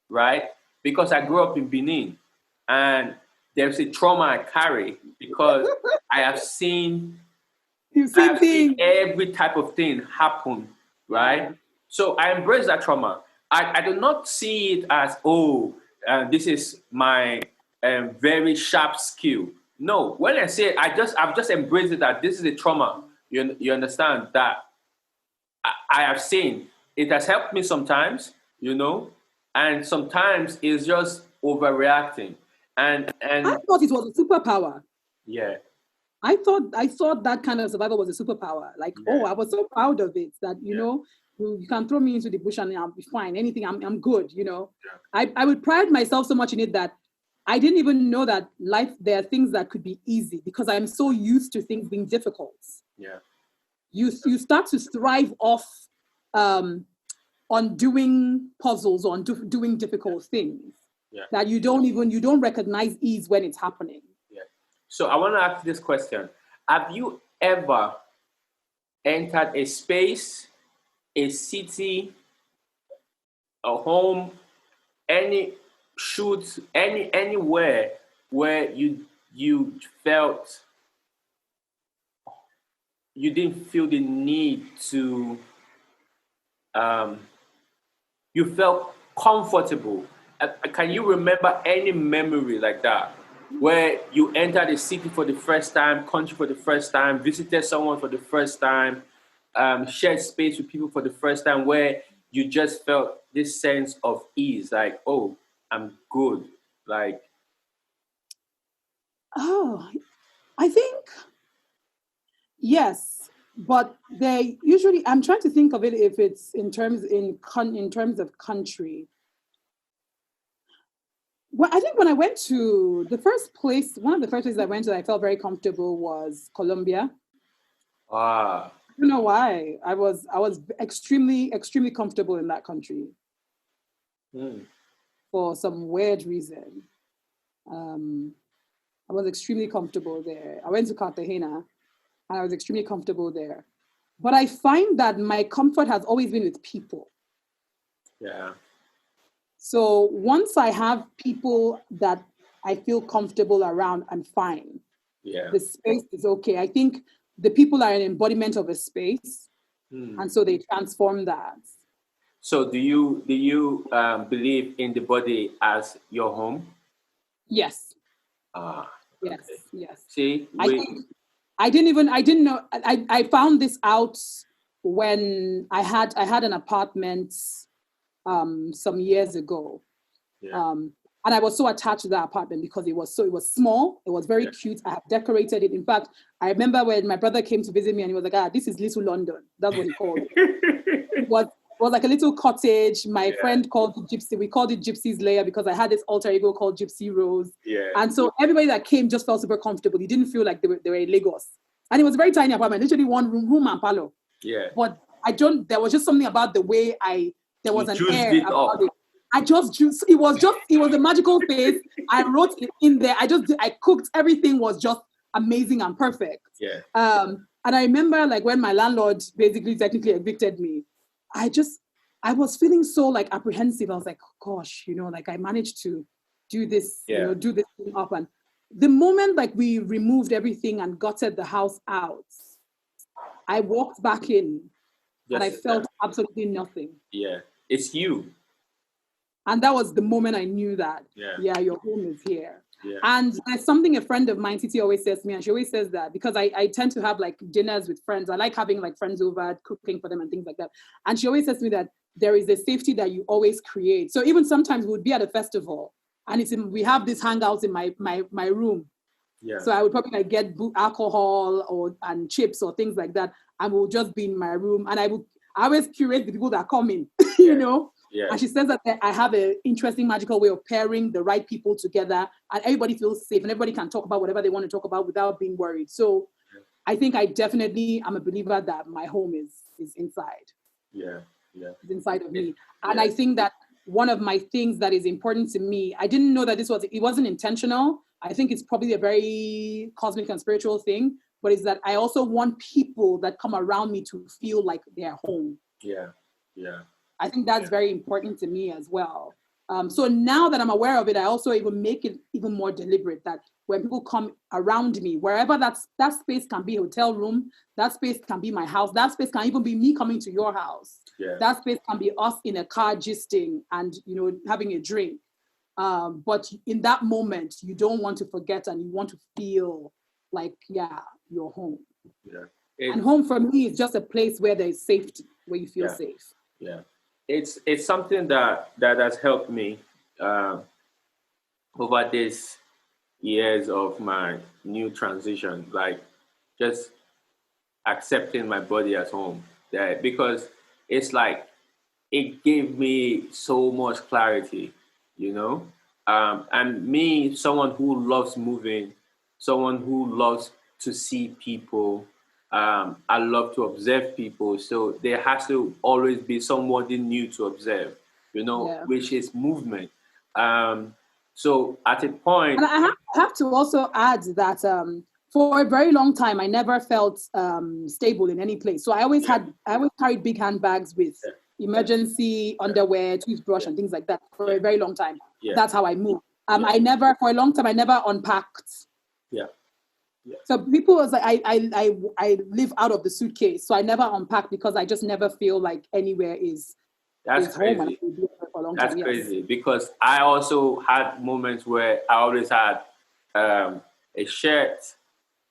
right? Because I grew up in Benin, and there's a trauma I carry because I have seen every type of thing happen, right? So I embrace that trauma. I do not see it as, this is my very sharp skill. No, when I say I've just embraced it that this is a trauma. You understand that I have seen. It has helped me sometimes, and sometimes it's just overreacting. And I thought it was a superpower. Yeah. I thought that kind of survival was a superpower. Like, I was so proud of it that, you can throw me into the bush and I'll be fine. Anything, I'm good, Yeah. I would pride myself so much in it that I didn't even know that there are things that could be easy because I'm so used to things being difficult. Yeah. You start to thrive off on doing puzzles, on doing difficult things that you don't recognize ease when it's happening. Yeah. So I want to ask this question. Have you ever entered a space, a city, a home, anywhere where you felt you didn't feel the need to you felt comfortable? Can you remember any memory like that where you entered a city for the first time, country for the first time, visited someone for the first time, shared space with people for the first time, where you just felt this sense of ease, like, oh, I'm good, like? I think yes, but they usually, I'm trying to think of it if it's in terms of country. Well, I think when I went to one of the first places I went to, I felt very comfortable was Colombia. I don't know why. I was extremely, extremely comfortable in that country for some weird reason. I was extremely comfortable there. I went to Cartagena and I was extremely comfortable there. But I find that my comfort has always been with people. Yeah. So once I have people that I feel comfortable around, I'm fine. Yeah. The space is okay. I think the people are an embodiment of a space, and so they transform that. So do you believe in the body as your home? Yes. Okay. Yes. See, I didn't know. I found this out when I had an apartment some years ago. Yeah. And I was so attached to that apartment because it was small, it was very cute. I have decorated it. In fact, I remember when my brother came to visit me and he was like, this is Little London. That's what he called it. was like a little cottage. My friend called it Gypsy. We called it Gypsy's Lair because I had this alter ego called Gypsy Rose. Yeah. And so everybody that came just felt super comfortable. You didn't feel like they were in Lagos. And it was a very tiny apartment, literally one room and parlor. Yeah. But there was just something about the way there was an air about it. It was a magical space. I wrote it in there. I cooked. Everything was just amazing and perfect. Yeah. And I remember like when my landlord basically technically evicted me, I was feeling so like apprehensive. I was like, oh, gosh, like I managed to do this, do this thing up. And the moment like we removed everything and gutted the house out, I walked back in and I felt absolutely nothing. Yeah. It's you. And that was the moment I knew that, your home is here. Yeah. And there's something a friend of mine, Titi, always says to me, and she always says that because I tend to have like dinners with friends. I like having like friends over, cooking for them and things like that. And she always says to me that there is a safety that you always create. So even sometimes we would be at a festival and we have these hangouts in my room. Yeah. So I would probably like get alcohol and chips or things like that. And we'll just be in my room. And I always curate the people that come in, you know? Yeah. And she says that I have an interesting, magical way of pairing the right people together and everybody feels safe and everybody can talk about whatever they want to talk about without being worried. So I think I definitely am a believer that my home is inside. Yeah. Yeah. It's inside of me. And I think that one of my things that is important to me, I didn't know that it wasn't intentional. I think it's probably a very cosmic and spiritual thing, but it's that I also want people that come around me to feel like they're home. Yeah. Yeah. I think that's very important to me as well. So now that I'm aware of it, I also even make it even more deliberate that when people come around me, wherever that space can be a hotel room, that space can be my house, that space can even be me coming to your house. Yeah. That space can be us in a car gisting and having a drink. But in that moment, you don't want to forget and you want to feel like, you're home. Yeah. And home for me is just a place where there is safety, where you feel safe. Yeah. It's something that has helped me over these years of my new transition, like just accepting my body as home. Because it's like it gave me so much clarity, and me, someone who loves moving, someone who loves to see people. I love to observe people, so there has to always be somebody new to observe, which is movement. So at a point, and I have to also add that for a very long time I never felt stable in any place. So I always carried big handbags with emergency underwear, toothbrush, and things like that for a very long time. Yeah. That's how I moved. For a long time I never unpacked. Yeah. Yeah. So people was like, I live out of the suitcase, so I never unpack because I just never feel like anywhere is. That's crazy. That's crazy because I also had moments where I always had a shirt,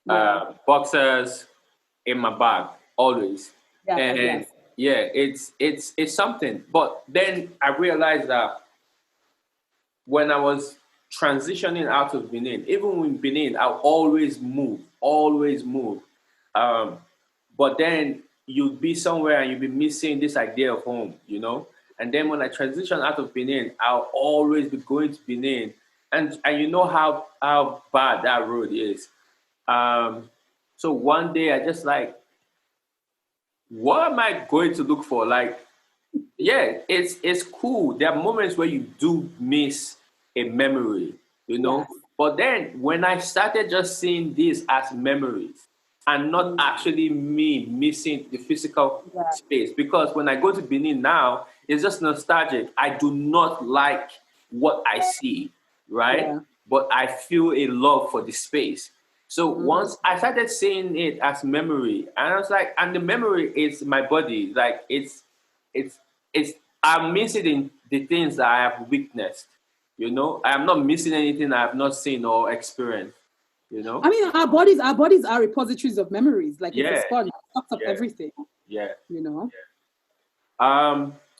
boxers in my bag always, and it's something. But then I realized that when I was transitioning out of Benin, even in Benin, I always move. But then you'd be somewhere and you'd be missing this idea of home, And then when I transition out of Benin, I'll always be going to Benin. And you know how bad that road is. So one day I just like, what am I going to look for? Like, it's cool. There are moments where you do miss a memory, Yes. But then when I started just seeing this as memories and not actually me missing the physical space, because when I go to Benin now, it's just nostalgic. I do not like what I see, right? Yeah. But I feel a love for the space. So once I started seeing it as memory, and I was like, and the memory is my body. Like it's I'm missing the things that I have witnessed. I am not missing anything I have not seen or experienced. I mean, our bodies are repositories of memories. Like it's a sponge, it sucks up everything. Yeah. Yeah.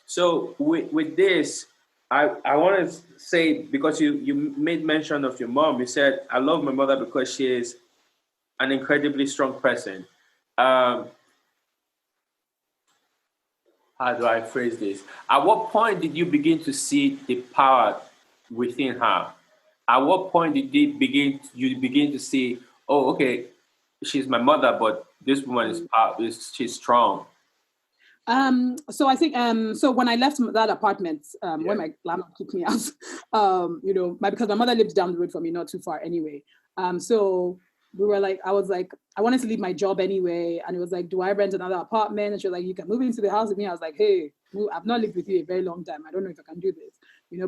So with this, I want to say, because you made mention of your mom. You said, I love my mother because she is an incredibly strong person. How how do I phrase this? At what point did you begin to see the power within her? At what point did you begin to see, oh, okay, she's my mother, but this woman she's strong. So I think so when I left that apartment, when my landlord kicked me out, because my mother lived down the road from me, not too far anyway. So we were like, I was like, I wanted to leave my job anyway, and it was like, do I rent another apartment? And she was like, you can move into the house with me. I was like, hey, I've not lived with you a very long time. I don't know if I can do this,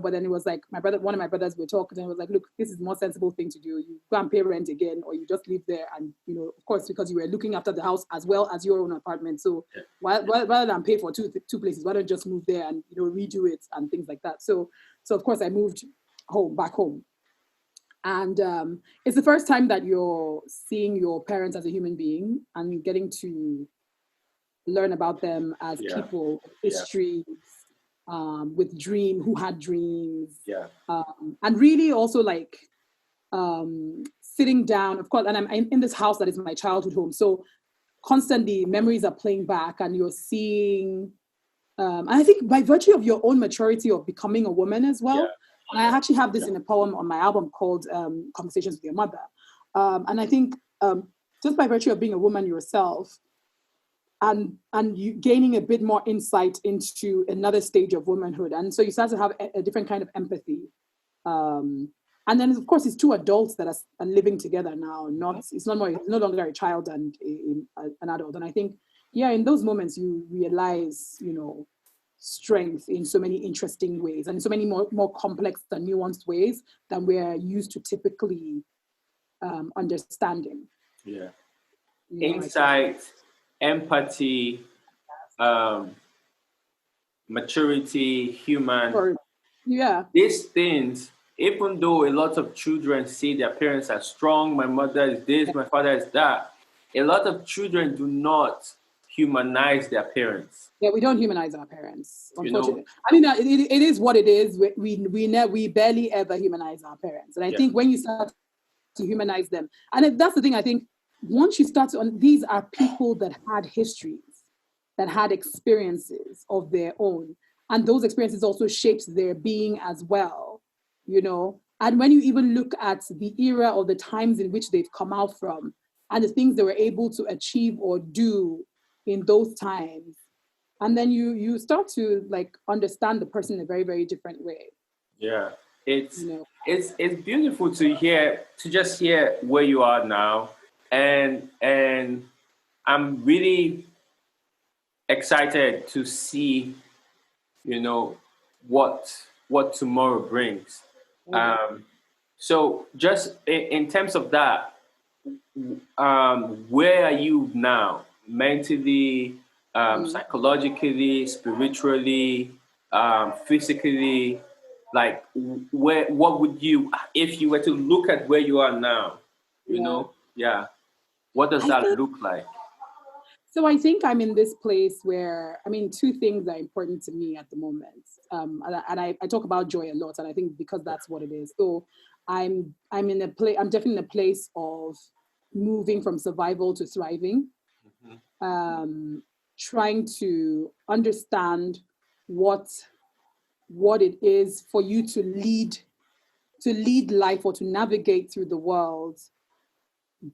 But then it was like one of my brothers were talking, and it was like, look, this is the more sensible thing to do. You go and pay rent again, or you just live there, and of course, because you were looking after the house as well as your own apartment. So rather than pay for two places, why don't you just move there and redo it and things like that. So of course, I moved back home. And it's the first time that you're seeing your parents as a human being and getting to learn about them as people, histories, with who had dreams. And really also like sitting down, of course, and I'm in this house that is my childhood home. So constantly memories are playing back and you're seeing, and I think by virtue of your own maturity of becoming a woman as well, and I actually have this in a poem on my album called Conversations with Your Mother. And I think just by virtue of being a woman yourself and you gaining a bit more insight into another stage of womanhood. And so you start to have a different kind of empathy. And then, of course, it's two adults that are living together now. It's no longer a child and an adult. And I think, in those moments, you realize, strength in so many interesting ways and in so many more complex and nuanced ways than we're used to typically understanding. Insight, empathy, maturity, human. These things, even though a lot of children see their parents as strong, my mother is this, my father is that, a lot of children do not humanize their parents. Yeah, we don't humanize our parents, unfortunately. I mean, it is what it is. We barely ever humanize our parents. And I think when you start to humanize them, and that's the thing, I think once you start to, these are people that had histories, that had experiences of their own. And those experiences also shaped their being as well, And when you even look at the era or the times in which they've come out from and the things they were able to achieve or do in those times, and then you start to like understand the person in a very, very different way. It's beautiful to just hear where you are now, and I'm really excited to see what tomorrow brings. So just in terms of that, where are you now mentally, psychologically, spiritually, physically? Like, what would you, if you were to look at where you are now, what does that look like? So I think I'm in this place where, two things are important to me at the moment. And I talk about joy a lot, and I think because that's what it is. So I'm definitely in a place of moving from survival to thriving, trying to understand what it is for you to lead life or to navigate through the world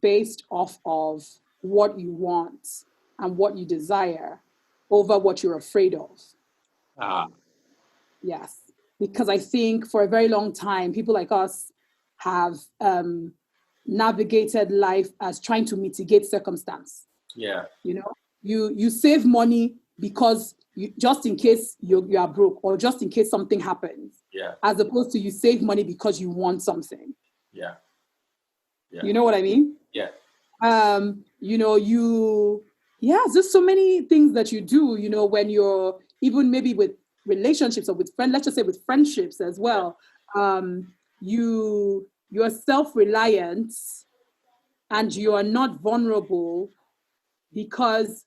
based off of what you want and what you desire over what you're afraid of. Yes, because I think for a very long time, people like us have navigated life as trying to mitigate circumstance. You save money because just in case you are broke or just in case something happens. As opposed to you save money because you want something. You know what I mean? There's so many things that you do, when you're even maybe with relationships or with friends, let's just say with friendships as well. You're self-reliant and you are not vulnerable because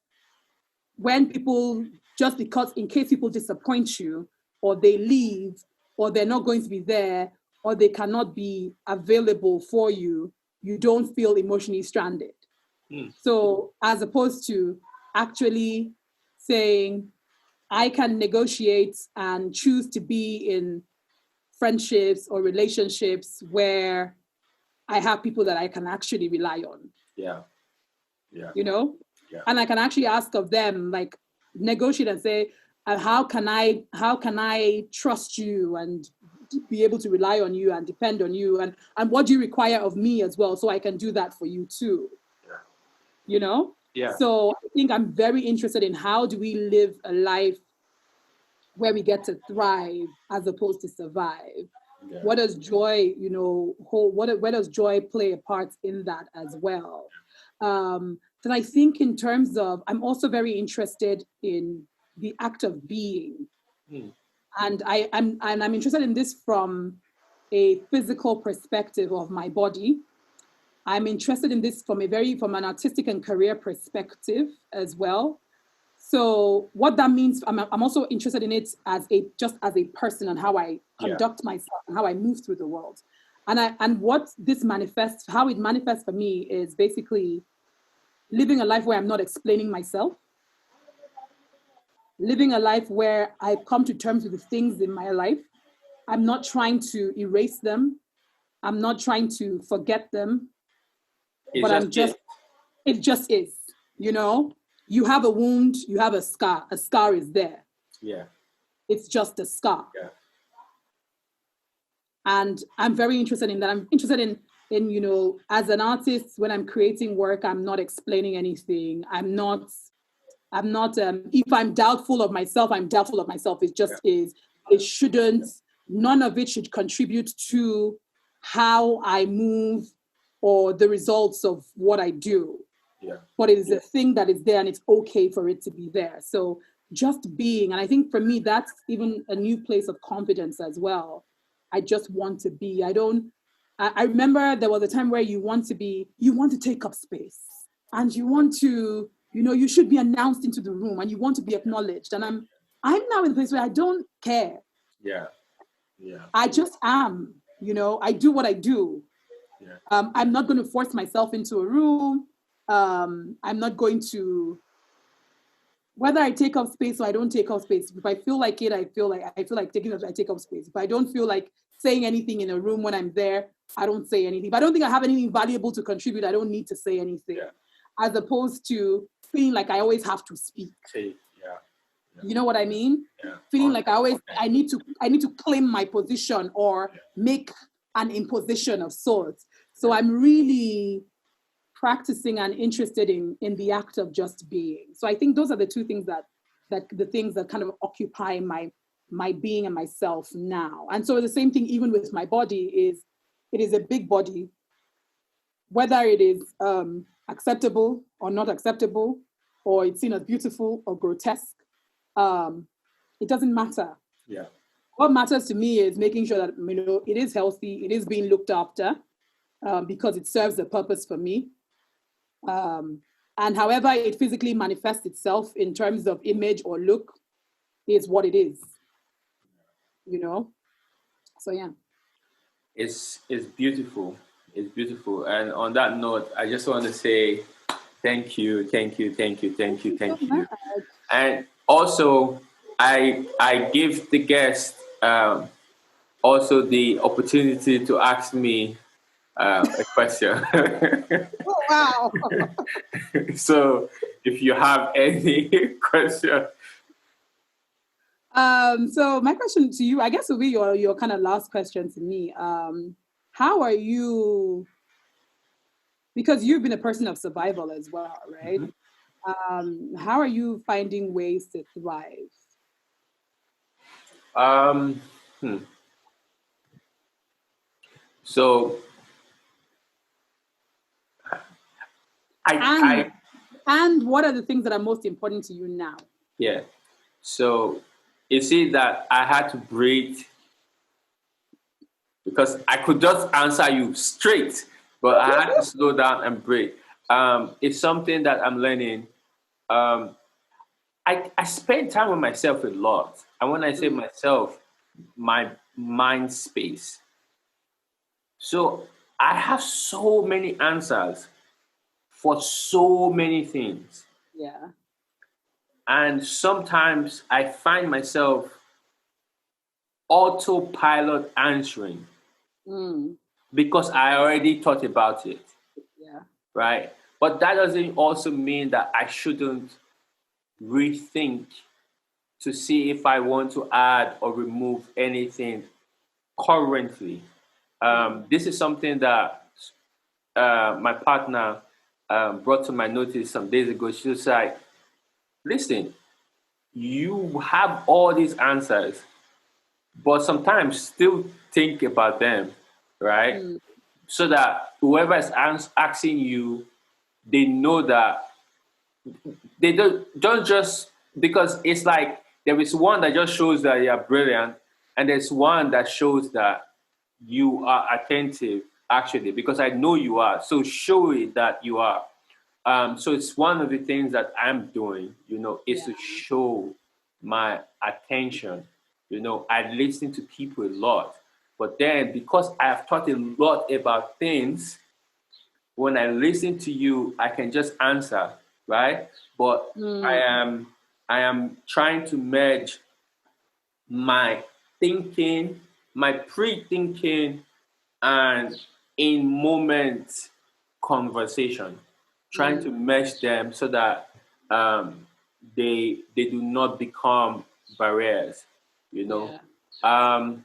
in case people disappoint you or they leave or they're not going to be there or they cannot be available for you, you don't feel emotionally stranded. So as opposed to actually saying, I can negotiate and choose to be in friendships or relationships where I have people that I can actually rely on. Yeah. Yeah. You know? Yeah. And I can actually ask of them, like, negotiate and say, how can I trust you and be able to rely on you and depend on you, and what do you require of me as well, so I can do that for you too. Yeah. You know? Yeah. So I think I'm very interested in how do we live a life where we get to thrive as opposed to survive. Yeah. What does joy, you know, where does joy play a part in that as well? Then I think in terms of, I'm also very interested in the act of being. And I'm interested in this from a physical perspective of my body. I'm interested in this from an artistic and career perspective as well. So what that means, I'm also interested in it as a person and how I conduct myself and how I move through the world. And what this manifests, how it manifests for me is basically living a life where I'm not explaining myself, living a life where I've come to terms with the things in my life. I'm not trying to erase them. I'm not trying to forget them, it just is, you know? You have a wound, you have a scar is there. Yeah. It's just a scar. Yeah. And I'm very interested in that. I'm interested in, you know, as an artist, when I'm creating work, I'm not explaining anything. I'm not, if I'm doubtful of myself, I'm doubtful of myself. It just is. It shouldn't, none of it should contribute to how I move or the results of what I do. Yeah. But it is a thing that is there and it's okay for it to be there. So just being, and I think for me, that's even a new place of confidence as well. I just want to be. I remember there was a time where you want to take up space and you want to, you know, you should be announced into the room and you want to be acknowledged. And I'm now in a place where I don't care. Yeah. Yeah. I just am, you know, I do what I do. Yeah. I'm not going to force myself into a room. I'm not going to, whether I take up space or I don't take up space. If I feel like it, I feel like I take up space. If I don't feel like saying anything in a room when I'm there, I don't say anything. If I don't think I have anything valuable to contribute, I don't need to say anything. Yeah. As opposed to feeling like I always have to speak. Yeah. You know what I mean? Yeah. Feeling like I need to claim my position or make an imposition of sorts. So I'm really practicing and interested in the act of just being. So I think those are the two things that the things that kind of occupy my being and myself now. And so the same thing even with my body is, it is a big body, whether it is acceptable or not acceptable, or it's seen as beautiful or grotesque, it doesn't matter. Yeah. What matters to me is making sure that, you know, it is healthy, it is being looked after, because it serves a purpose for me. And however it physically manifests itself in terms of image or look is what it is, you know? So, yeah. It's beautiful. It's beautiful. And on that note, I just want to say thank you. And also, I give the guest also the opportunity to ask me a question. Oh, wow. So if you have any question. So my question to you, I guess, will be your kind of last question to me. How are you, because you've been a person of survival as well, right? Mm-hmm. How are you finding ways to thrive? So and what are the things that are most important to you now? Yeah. So you see that I had to breathe, because I could just answer you straight, but I had to slow down and breathe. It's something that I'm learning. I spend time with myself a lot. And when I say myself, my mind space. So I have so many answers for so many things. Yeah. And sometimes I find myself autopilot answering Mm. because I already thought about it, Yeah. right? But that doesn't also mean that I shouldn't rethink to see if I want to add or remove anything currently. This is something that my partner brought to my notice some days ago. She was like, listen, you have all these answers, but sometimes still think about them, right? Mm. So that whoever is asking you, they know that they don't just, because it's like there is one that just shows that you're brilliant, and there's one that shows that you are attentive, actually, because I know you are. So show it that you are. So it's one of the things that I'm doing, is Yeah. to show my attention. I listen to people a lot, but then because I've thought a lot about things, when I listen to you, I can just answer, right? But I Mm. am I am trying to merge my thinking, my pre-thinking, and in moment conversation, trying to Mm. mesh them so that they do not become barriers. You know, Yeah. um,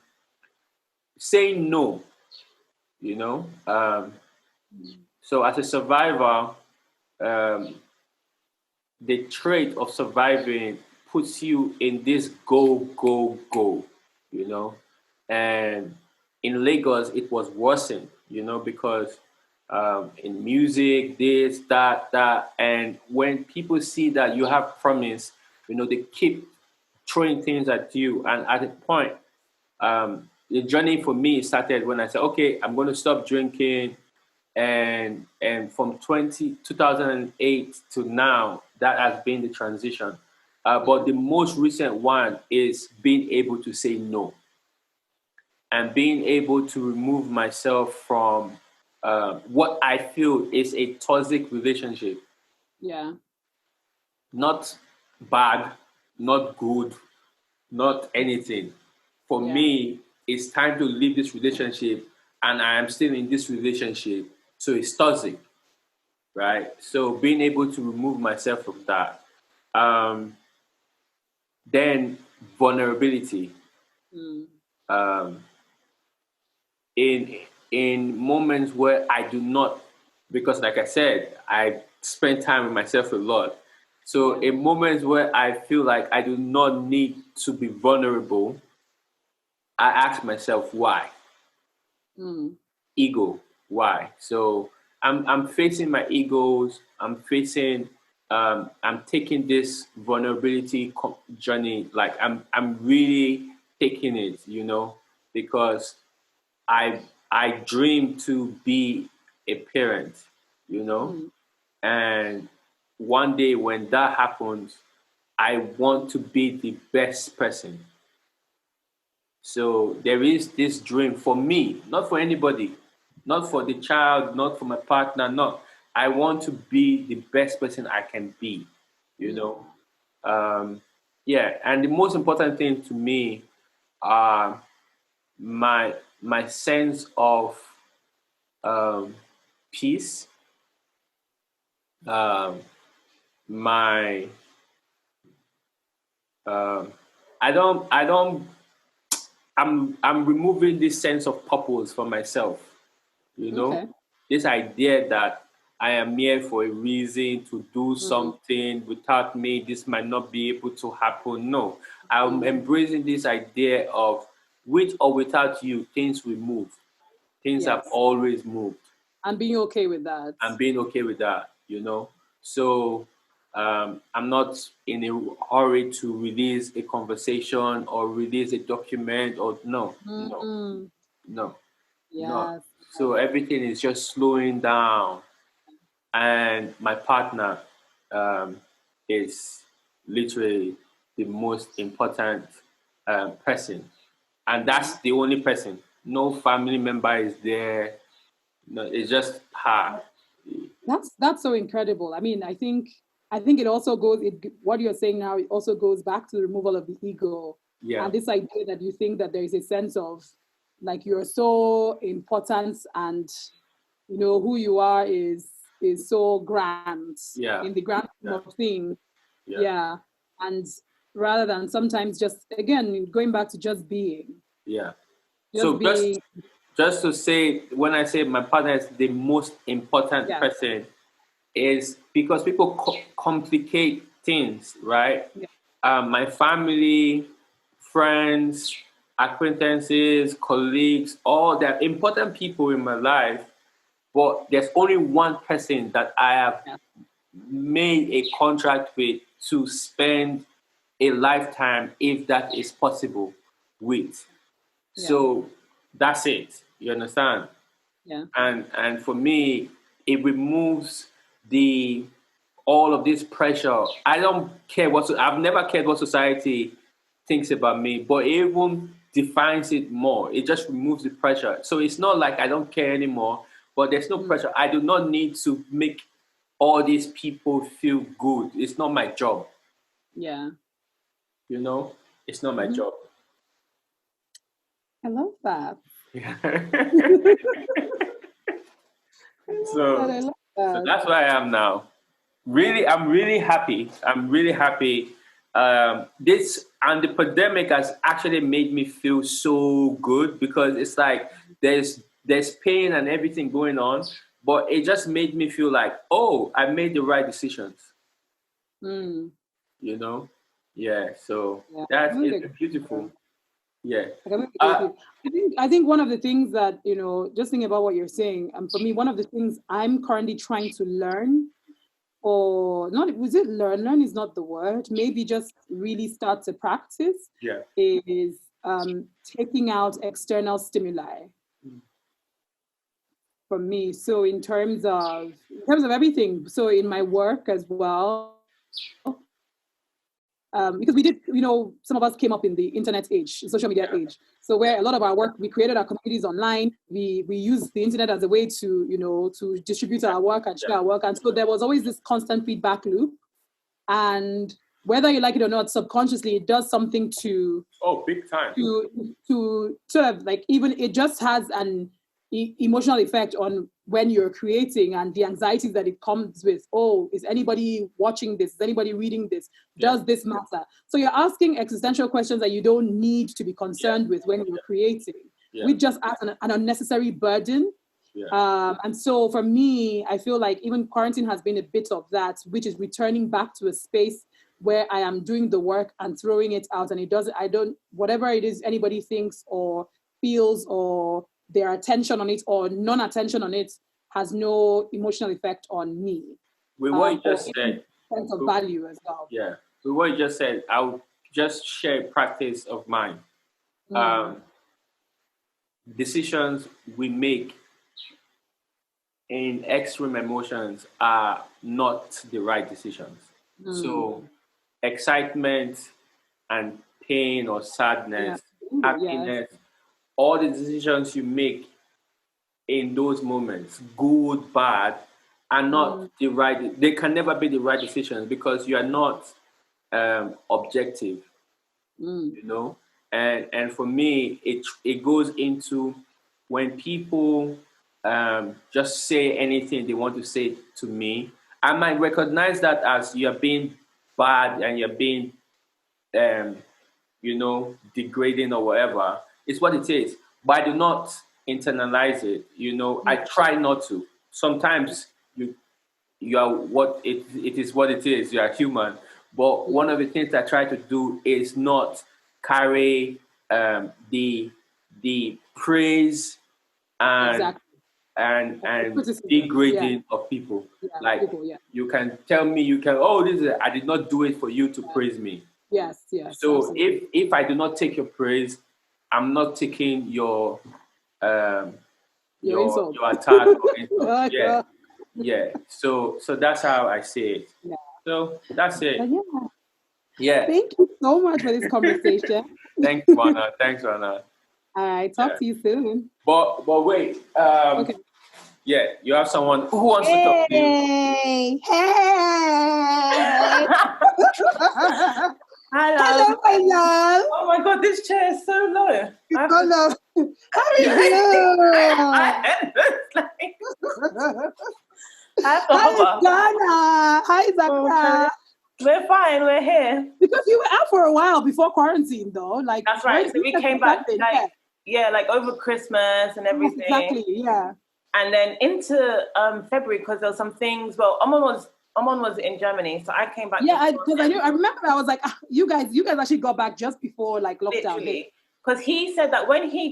saying no. You know, so as a survivor, um, the trait of surviving puts you in this go, go, go, you know. And in Lagos, it was worsened, because in music, this, that. And when people see that you have promise, they keep throwing things at you. And at a point, the journey for me started when I said, okay, I'm going to stop drinking, and from 2008 to now, that has been the transition. But the most recent one is being able to say no and being able to remove myself from what I feel is a toxic relationship. Yeah. Not bad, not good, not anything. For Yeah. me, it's time to leave this relationship, and I am still in this relationship. So it's toxic, right? So being able to remove myself from that. Um, then vulnerability. Mm. Um, in in moments where I do not, because like I said, I spend time with myself a lot. So Yeah. in moments where I feel like I do not need to be vulnerable, I ask myself why. Mm. Ego, why? So I'm facing my egos. I'm taking this vulnerability journey. Like I'm really taking it, because I I dream to be a parent, you know, Mm. and one day when that happens, I want to be the best person. So there is this dream for me, not for anybody, not for the child, not for my partner, not. I want to be the best person I can be, you Yeah. know. Yeah, and the most important thing to me are my sense of um, peace, um, my um, I don't I'm removing this sense of purpose for myself. You know, Okay. this idea that I am here for a reason to do Mm. something. Without me, this might not be able to happen. No, I'm Mm. embracing this idea of with or without you, things will move. Things have Yes. always moved. And being okay with that. And being okay with that. So I'm not in a hurry to release a conversation or release a document or Mm. no, no. Yes. So everything is just slowing down, and my partner um, is literally the most important person, and Yeah. that's the only person. No family member is there. No, it's just her. That's so incredible. I mean, I think I think it also goes, what you're saying now, it also goes back to the removal of the ego. Yeah. And this idea that you think that there is a sense of like you're so important and who you are is so grand in the grand scheme of things. Yeah. And rather than sometimes just, again, going back to just being. Yeah. Just being. Just to say, when I say my partner is the most important person, is because people complicate things, right? Yeah. My family, friends, acquaintances, colleagues, all that important people in my life, but there's only one person that I have made a contract with to spend a lifetime, if that is possible, with. So that's it. You understand? Yeah. And for me, it removes all of this pressure. I don't care I've never cared what society thinks about me, but it even defines it more. It just removes the pressure. So it's not like I don't care anymore, but there's no pressure. I do not need to make all these people feel good. It's not my job. Yeah. It's not my job. I love that. So that's where I am now. I'm really happy. I'm really happy. This and the pandemic has actually made me feel so good, because it's like there's pain and everything going on, but it just made me feel like, oh, I made the right decisions. Yeah. So that is beautiful. Yeah. I think one of the things that, just thinking about what you're saying, for me, one of the things I'm currently trying to learn, or not, was it learn is not the word, maybe just really start to practice, is taking out external stimuli for me. So in terms of everything, so in my work as well, because we did, some of us came up in the internet age, social media age. So where a lot of our work, we created our communities online. We use the internet as a way to, to distribute our work and share our work. And so there was always this constant feedback loop. And whether you like it or not, subconsciously, it does something to... Oh, big time. To sort of like, even it just has an emotional effect on when you're creating, and the anxieties that it comes with. Oh, is anybody watching this? Is anybody reading this? Does this matter? So you're asking existential questions that you don't need to be concerned with when you're creating, which just adds an unnecessary burden. And so for me, I feel like even quarantine has been a bit of that, which is returning back to a space where I am doing the work and throwing it out, and whatever it is anybody thinks or feels, or their attention on it or non-attention on it, has no emotional effect on me. With what you just said, sense of value as well. Yeah, with what you just said, I'll just share a practice of mine. Decisions we make in extreme emotions are not the right decisions. So excitement and pain or sadness, happiness, all the decisions you make in those moments, good, bad, are not the right. They can never be the right decisions, because you are not objective. And for me, it goes into when people just say anything they want to say to me. I might recognize that as you're being bad and you're being degrading or whatever. It's what it is. But I do not internalize it. I try not to. Sometimes you are what it is what it is. You are human. But one of the things I try to do is not carry the praise and degrading of people. You can tell me, I did not do it for you to praise me. Yes. So absolutely. if I do not take your praise, I'm not taking your attack or insult. Yeah. So that's how I say it. So that's it. Thank you so much for this conversation. Thanks, Wana. All right. Talk to you soon. But wait. Okay. Yeah, you have someone who wants to talk to you. Hey. Hello. Hello, my love. Oh my God, this chair is so low. Hello. How are you? Hi, Ghana. Hi, Zaka. We're fine. We're here. Because you were out for a while before quarantine, though. Like that's right. So we came back like over Christmas and everything. Exactly. Yeah. And then into February because there were some things. Well, Omon was in Germany, so I came back. Yeah, I remember I was like, you guys actually got back just before like lockdown. Because he said that when I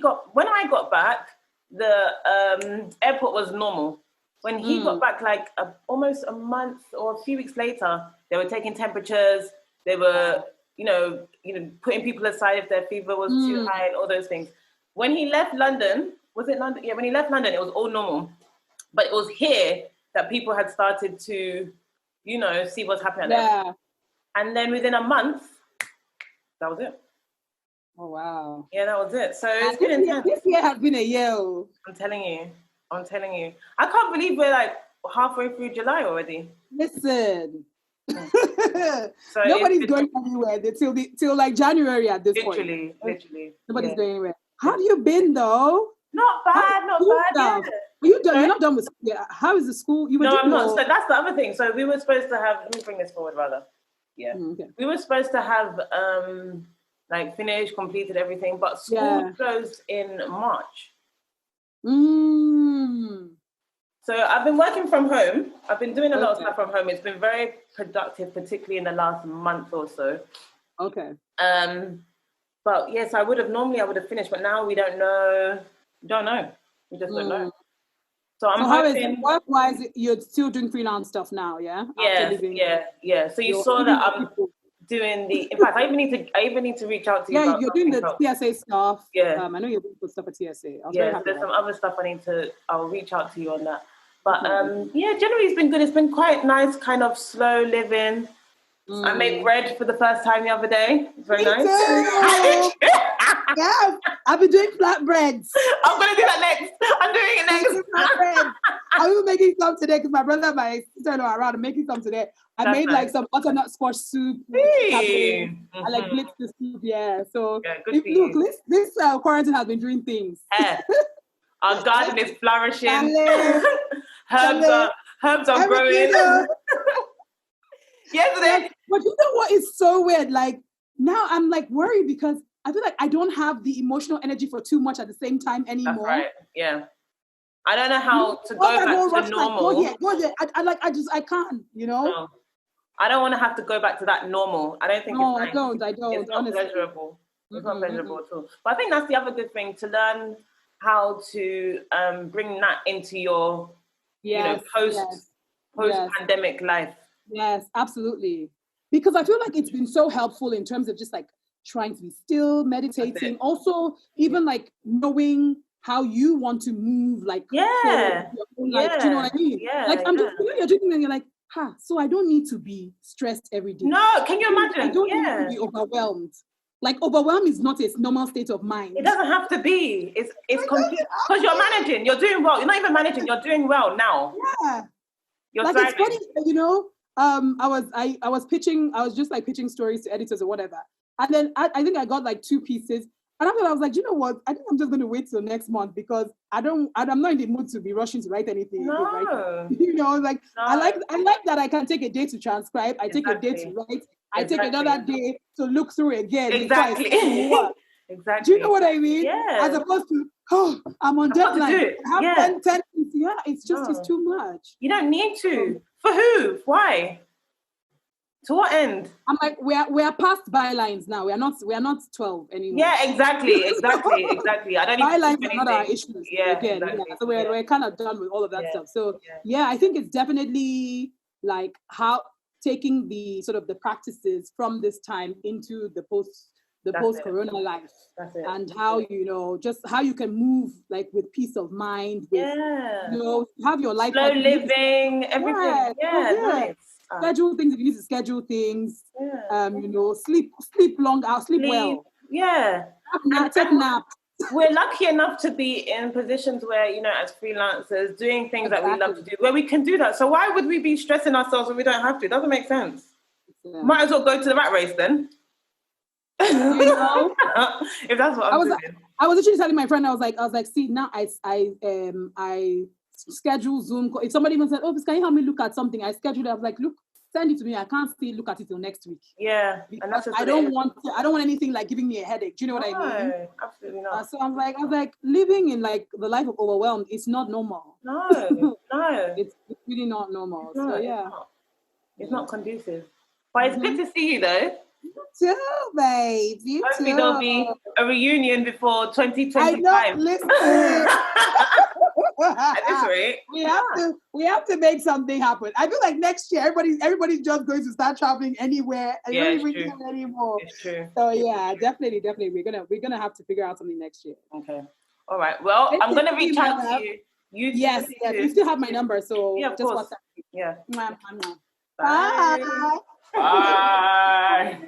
got back, the airport was normal. When he got back, like almost a month or a few weeks later, they were taking temperatures. They were, putting people aside if their fever was too high and all those things. When he left London, was it London? Yeah, when he left London, it was all normal. But it was here that people had started to, see what's happening. Yeah. And then within a month, that was it. Oh, wow. Yeah, that was it. So it's been intense. This year has been a year. I'm telling you. I can't believe we're like halfway through July already. Listen. So nobody's going anywhere till like January at this point. Literally. Nobody's going anywhere. How have you been though? Not bad. Yeah. You're not done with school. Yeah. How is the school? No, I'm not. So that's the other thing. So we were supposed to have. Let me bring this forward, rather. Yeah. Okay. We were supposed to have finished, completed everything, but school closed in March. So I've been working from home. I've been doing a lot of stuff from home. It's been very productive, particularly in the last month or so. Okay. But yes, I would have finished, but now we don't know. We just don't know. So how is it work-wise? You're still doing freelance stuff now, yeah? Yeah. So you saw that I'm doing the. In fact, I even need to reach out to you. Yeah, you're doing the TSA stuff. Yeah. I know you're doing good stuff at TSA. There's some other stuff I'll reach out to you on that. But generally it's been good. It's been quite nice, kind of slow living. I made bread for the first time the other day. It's very nice. Yes, I've been doing flatbreads. I'm going to do that next. I'm doing it next. I was making some today because my brother and my sister-in-law are around. I'm making some today. I made like some butternut squash soup. I like blitzed the soup. Yeah. So this quarantine has been doing things. Our garden is flourishing. Herbs are growing. Yesterday. But you know what is so weird? Like now I'm like worried because I feel like I don't have the emotional energy for too much at the same time anymore. That's right. Yeah. I don't know how to go back to normal. Go there. I can't, No. I don't want to have to go back to that normal. I don't think it's nice. I don't. It's not pleasurable. It's not pleasurable at all. But I think that's the other good thing, to learn how to bring that into your post-pandemic life. Yes, absolutely. Because I feel like it's been so helpful in terms of just like trying to be still, meditating, also even like knowing how you want to move, like do you know what I mean? Yeah, like I'm just you're doing and you're like, so I don't need to be stressed every day. No, can you imagine? I don't need to be overwhelmed. Like overwhelm is not a normal state of mind. It doesn't have to be. It's complete because you're managing. You're doing well. You're not even managing. You're doing well now. Yeah. You're like thriving. It's funny, I was pitching. I was just like pitching stories to editors or whatever, and then I think I got like 2 pieces. And after that, I was like, you know what? I think I'm just going to wait till next month because I'm not in the mood to be rushing to write anything. No. Right? I like that I can take a day to transcribe. I take a day to write. I take another day to look through again. Exactly. Exactly. Do you know what I mean? Yeah. As opposed to, I'm on deadline. I have 10 it's just it's too much. You don't need to. For who? Why? To what end? I'm like, we are past bylines now. We are not 12 anymore. Yeah, exactly. I don't bylines are not our issues. Yeah, again. exactly. Yeah. So we're kind of done with all of that stuff. So I think it's definitely how taking the sort of the practices from this time into the post-corona life. That's it. And how just how you can move like with peace of mind, with have your life, slow living, everything. Nice. Schedule things if you need to schedule things. Sleep long hours, sleep well. Yeah. Take naps. we're lucky enough to be in positions where, you know, as freelancers, doing things that we love to do, where we can do that. So why would we be stressing ourselves when we don't have to? It doesn't make sense. Yeah. Might as well go to the rat race then. You know? If that's what I'm doing. I was literally telling my friend, I was like, see, now I schedule Zoom. If somebody even said, oh, can you help me look at something? I scheduled it. I was like, look, send it to me. I can't still look at it till next week. Yeah, and that's just I don't want anything like giving me a headache. Do you know what I mean? Absolutely not. So I was like, living in like the life of overwhelmed is not normal. No, no, it's really not normal. No, so yeah, it's not conducive. But it's good to see you though. You too, babe. You Hopefully too. There'll be a reunion before 2025. I know. Listen. At this rate, we have to make something happen. I feel like next year everybody's just going to start traveling anywhere and don't even care anymore. It's true. So yeah, definitely, we're gonna have to figure out something next year. Okay. All right. Well, I'm gonna reach out to you. Yes. You still have my number, so yeah, of just course. WhatsApp. Yeah. Bye. Bye.